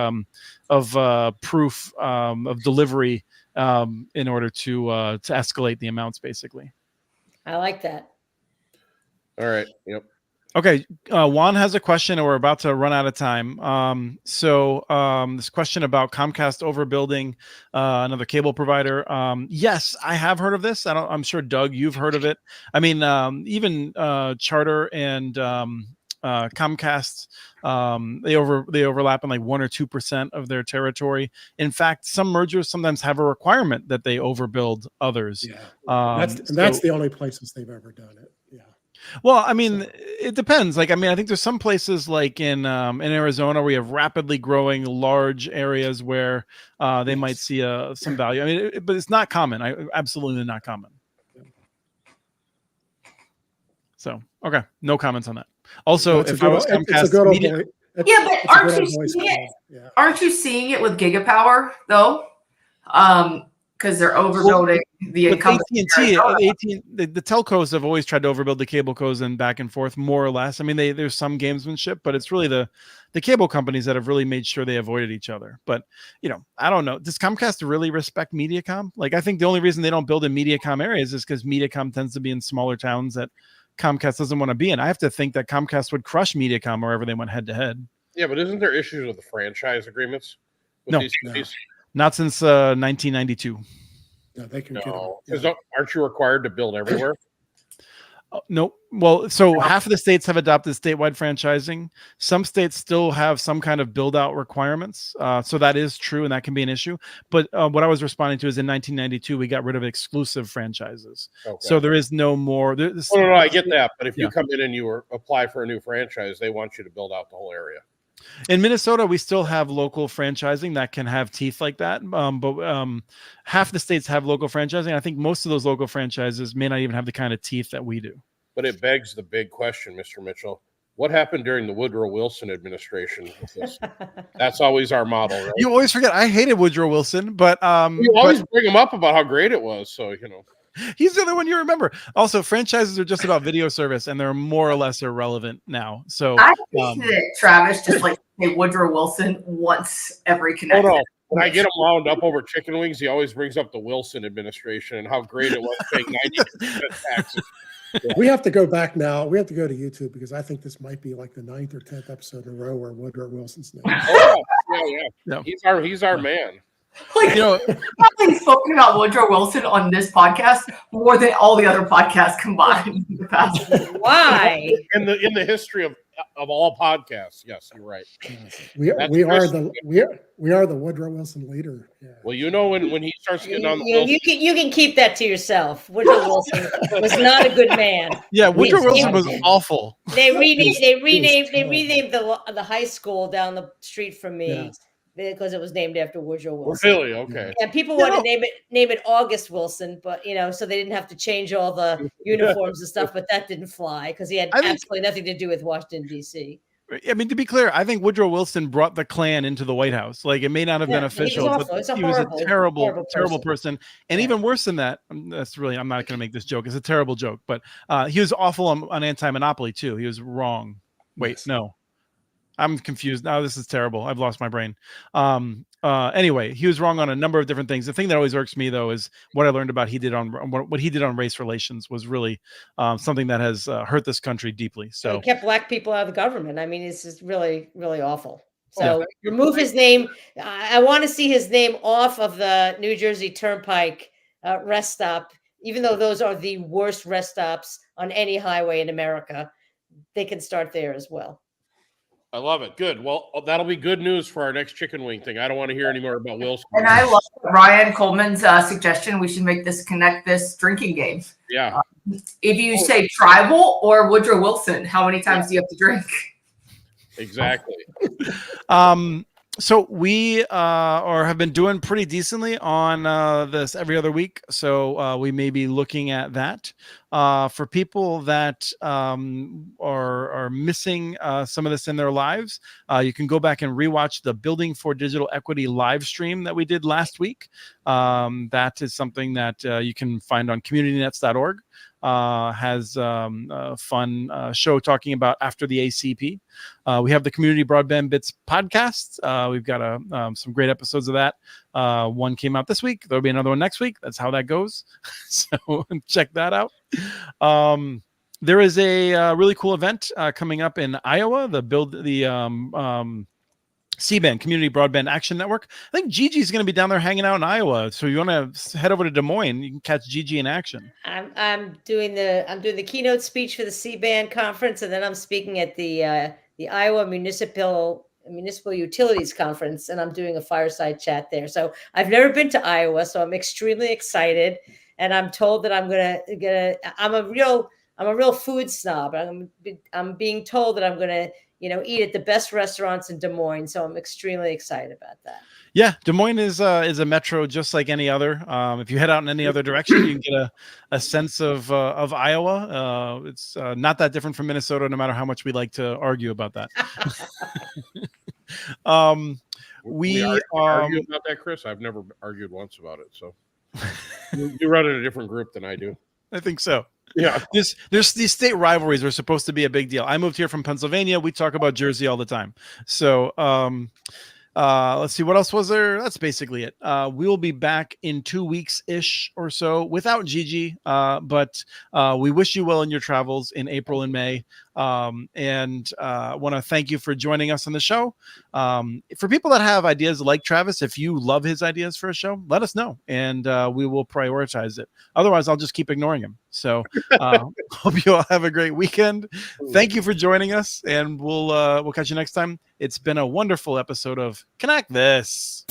of proof of delivery in order to escalate the amounts, basically. I like that. All right. Yep. Okay, Juan has a question, and we're about to run out of time. This question about Comcast overbuilding another cable provider. Yes, I have heard of this. I'm sure, Doug, you've heard of it. I mean, even Charter and Comcast, they overlap in like 1 or 2% of their territory. In fact, some mergers sometimes have a requirement that they overbuild others. Yeah, that's the only places they've ever done it. Yeah. Well, I mean, it depends. Like, I mean, I think there's some places like in Arizona where you have rapidly growing large areas where they might see some value. I mean, but it's not common. Absolutely not common. So, okay, no comments on that. Also, if I was Comcast Media, yeah, but aren't you seeing it with Gigapower though? Because they're overbuilding the incumbent. AT&T, the telcos have always tried to overbuild the cable cos and back and forth, more or less. I mean, there's some gamesmanship, but it's really the cable companies that have really made sure they avoided each other. But, you know, I don't know. Does Comcast really respect Mediacom? Like, I think the only reason they don't build in Mediacom areas is because Mediacom tends to be in smaller towns that Comcast doesn't want to be in. I have to think that Comcast would crush Mediacom wherever they went head to head. Yeah, but isn't there issues with the franchise agreements? No. Not since 1992. No, they can. No, aren't you required to build everywhere? No. Well, so half of the states have adopted statewide franchising. Some states still have some kind of build-out requirements. So that is true, and that can be an issue. But what I was responding to is in 1992, we got rid of exclusive franchises. Okay. So there is no more. No, I get that. But if you come in and you apply for a new franchise, they want you to build out the whole area. In Minnesota, we still have local franchising that can have teeth like that. But half the states have local franchising. I think most of those local franchises may not even have the kind of teeth that we do. But it begs the big question, Mr. Mitchell. What happened during the Woodrow Wilson administration with this? That's always our model, right? You always forget. I hated Woodrow Wilson, but you always bring him up about how great it was. So, you know. He's the only one you remember. Also, franchises are just about video service, and they're more or less irrelevant now. So I think that Travis just like say Woodrow Wilson once every connection. Hold on. When I get him wound up over chicken wings, he always brings up the Wilson administration and how great it was paying 90% taxes. Yeah. We have to go back now. We have to go to YouTube because I think this might be like the 9th or 10th episode in a row where Woodrow Wilson's name. Oh, yeah. He's our man. Like, you know, I've spoken about Woodrow Wilson on this podcast more than all the other podcasts combined in the past. Why? In the history of all podcasts, yes, you're right. We are the Woodrow Wilson leader. Yeah. Well, you know when he starts getting on the you can keep that to yourself. Woodrow Wilson was not a good man. Yeah, Woodrow Wilson was awful. They renamed the high school down the street from me. Yeah. Because it was named after Woodrow Wilson. Really? Okay. And people wanted to name it August Wilson, but so they didn't have to change all the uniforms and stuff. But that didn't fly because he had absolutely nothing to do with Washington D.C. I mean, to be clear, I think Woodrow Wilson brought the Klan into the White House. Like, it may not have been official, but he was a terrible person. And even worse than that, I'm not going to make this joke. It's a terrible joke, but he was awful on anti-monopoly too. He was wrong. Wait, no. I'm confused. Now this is terrible. I've lost my brain. Anyway, he was wrong on a number of different things. The thing that always irks me, though, is what I learned about what he did on race relations was really something that has hurt this country deeply. So he kept black people out of the government. I mean, it's just really, really awful. So remove his name. I want to see his name off of the New Jersey Turnpike rest stop, even though those are the worst rest stops on any highway in America. They can start there as well. I love it. Good. Well, that'll be good news for our next chicken wing thing. I don't want to hear any more about Wilson. And I love Ryan Coleman's suggestion. We should make this drinking game. Yeah. If you say tribal or Woodrow Wilson, how many times do you have to drink? Exactly. So we have been doing pretty decently on this every other week. So we may be looking at that. For people that are missing some of this in their lives, you can go back and rewatch the Building for Digital Equity live stream that we did last week. That is something that you can find on communitynets.org. Has a fun show talking about after the ACP. We have the Community Broadband Bits podcast. We've got some great episodes of that. One came out this week. There'll be another one next week. That's how that goes. So check that out. There is a really cool event coming up in Iowa. C-band Community Broadband Action Network. I think Gigi's going to be down there hanging out in Iowa. So you want to head over to Des Moines, you can catch Gigi in action. I'm doing the keynote speech for the C-band conference, and then I'm speaking at the Iowa Municipal Utilities Conference, and I'm doing a fireside chat there. So I've never been to Iowa, so I'm extremely excited. And I'm told that I'm a real food snob. I'm being told that I'm gonna eat at the best restaurants in Des Moines. So I'm extremely excited about that. Yeah, Des Moines is a metro just like any other. If you head out in any other direction, you can get a sense of Iowa. It's not that different from Minnesota, no matter how much we like to argue about that. We argue about that, Chris. I've never argued once about it. So you run in a different group than I do. I think so. Yeah. There's these state rivalries are supposed to be a big deal. I moved here from Pennsylvania. We talk about Jersey all the time. So let's see, what else was there? That's basically it. We'll be back in 2 weeks-ish or so without Gigi, but we wish you well in your travels in April and May. And want to thank you for joining us on the show. For people that have ideas like Travis, if you love his ideas for a show, let us know, and we will prioritize it. Otherwise, I'll just keep ignoring him. So hope you all have a great weekend. Thank you for joining us, and we'll catch you next time. It's been a wonderful episode of Connect This.